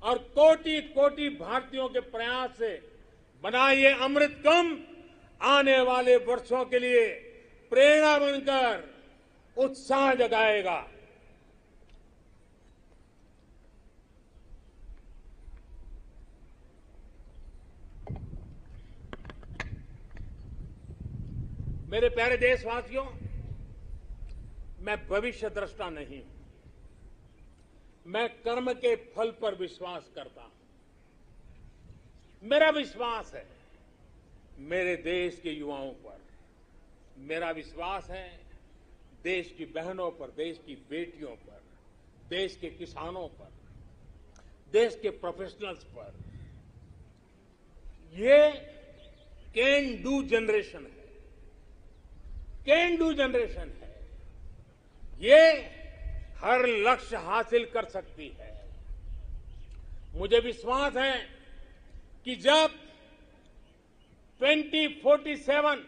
और कोटि कोटि भारतीयों के प्रयास से बना ये अमृत कुंभ आने वाले वर्षों के लिए प्रेरणा बनकर उत्साह जगाएगा। मेरे प्यारे देशवासियों, मैं भविष्य दृष्टा नहीं हूं, मैं कर्म के फल पर विश्वास करता हूं। मेरा विश्वास है मेरे देश के युवाओं पर, मेरा विश्वास है देश की बहनों पर, देश की बेटियों पर, देश के किसानों पर, देश के प्रोफेशनल्स पर। ये कैन डू जनरेशन है, कैन डू जनरेशन है। ये हर लक्ष्य हासिल कर सकती है। मुझे विश्वास है कि जब 2047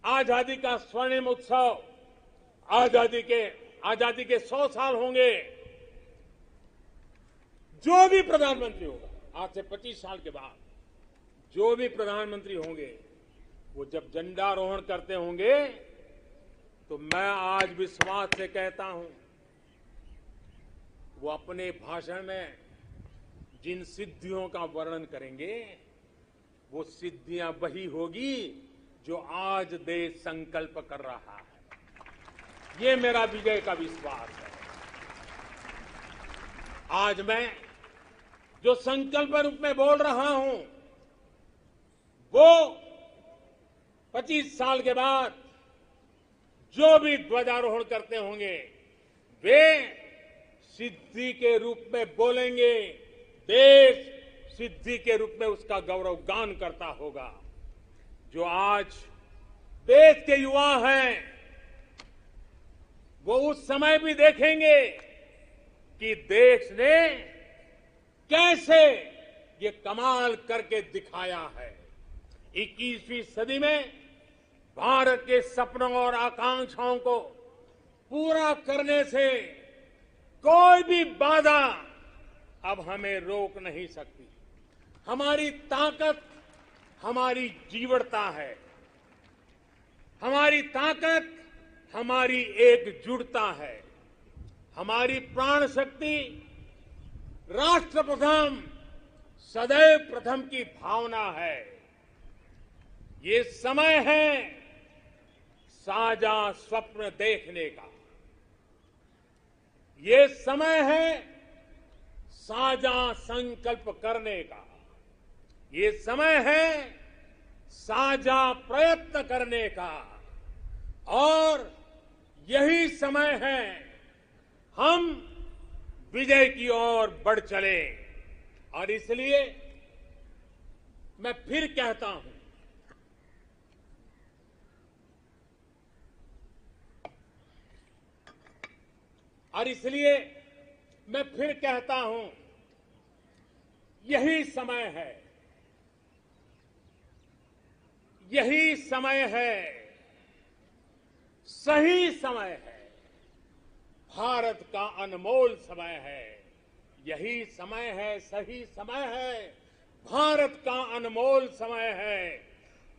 आजादी का स्वर्णिम उत्सव, आजादी के 100 साल होंगे, जो भी प्रधानमंत्री होगा, आज से 25 साल के बाद जो भी प्रधानमंत्री होंगे, वो जब झंडारोहण करते होंगे तो मैं आज विश्वास से कहता हूं, वो अपने भाषण में जिन सिद्धियों का वर्णन करेंगे, वो सिद्धियां वही होगी जो आज देश संकल्प कर रहा है। ये मेरा विजय का विश्वास है। आज मैं जो संकल्प रूप में बोल रहा हूं, वो 25 साल के बाद जो भी ध्वजारोहण करते होंगे, वे सिद्धि के रूप में बोलेंगे देश सिद्धि के रूप में उसका गौरव गान करता होगा। जो आज देश के युवा हैं, वो उस समय भी देखेंगे कि देश ने कैसे ये कमाल करके दिखाया है। 21वीं सदी में भारत के सपनों और आकांक्षाओं को पूरा करने से कोई भी बाधा अब हमें रोक नहीं सकती। हमारी ताकत हमारी जीवटता है, हमारी ताकत हमारी एकजुटता है, हमारी प्राण शक्ति राष्ट्र प्रथम सदैव प्रथम की भावना है। ये समय है साझा स्वप्न देखने का, ये समय है साझा संकल्प करने का, ये समय है साझा प्रयत्न करने का, और यही समय है हम विजय की ओर बढ़ चले। और इसलिए मैं फिर कहता हूं, यही समय है, यही समय है, सही समय है, भारत का अनमोल समय है। यही समय है, सही समय है, भारत का अनमोल समय है।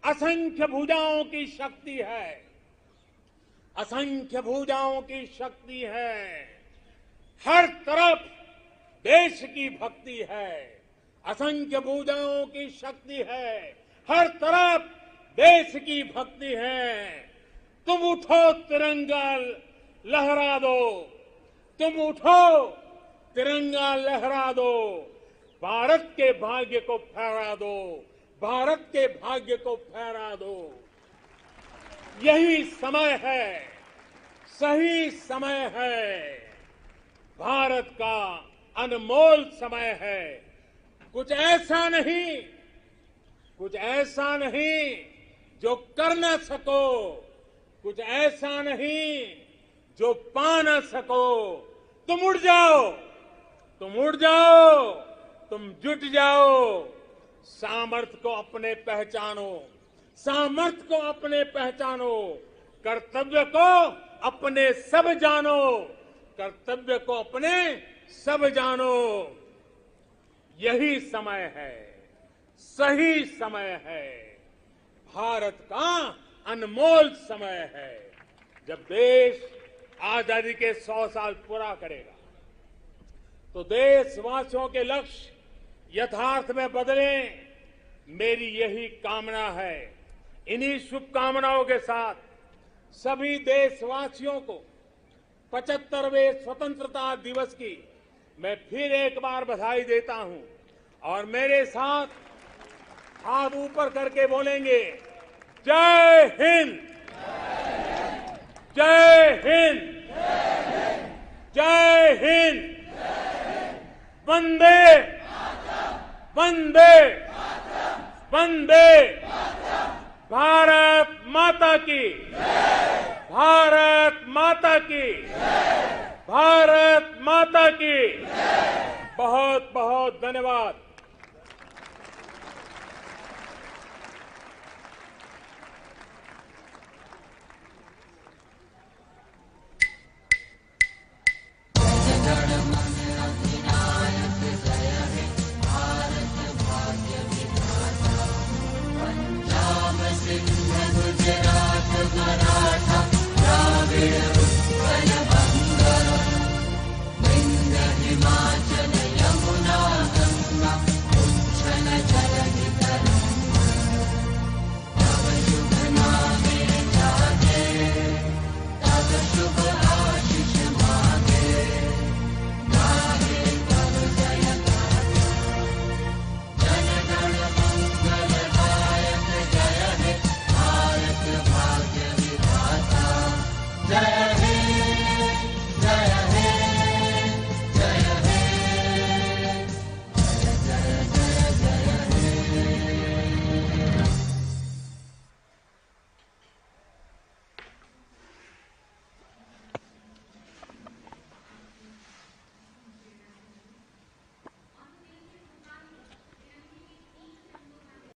असंख्य भुजाओं की शक्ति है, असंख्य भुजाओं की शक्ति है। हर तरफ देश की भक्ति है, असंख्य भुजाओं की शक्ति है, हर तरफ देश की भक्ति है। तुम उठो तिरंगा लहरा दो, तुम उठो तिरंगा लहरा दो, भारत के भाग्य को फहरा दो, भारत के भाग्य को फहरा दो। यही समय है, सही समय है, भारत का अनमोल समय है। कुछ ऐसा नहीं, कुछ ऐसा नहीं जो कर न सको, कुछ ऐसा नहीं जो पा न सको। तुम उड़ जाओ, तुम उड़ जाओ, तुम जुट जाओ। सामर्थ्य को अपने पहचानो, सामर्थ्य को अपने पहचानो, कर्तव्य को अपने सब जानो, कर्तव्य को अपने सब जानो। यही समय है, सही समय है, भारत का अनमोल समय है। जब देश आजादी के 100 साल पूरा करेगा तो देशवासियों के लक्ष्य यथार्थ में बदले, मेरी यही कामना है। इन्हीं शुभकामनाओं के साथ सभी देशवासियों को 75वें स्वतंत्रता दिवस की मैं फिर एक बार बधाई देता हूं। और मेरे साथ हाथ ऊपर करके बोलेंगे, जय हिंद, जय हिंद, जय हिंद, वंदे वंदे वंदे, भारत माता की, भारत माता की, भारत माता की। बहुत बहुत धन्यवाद।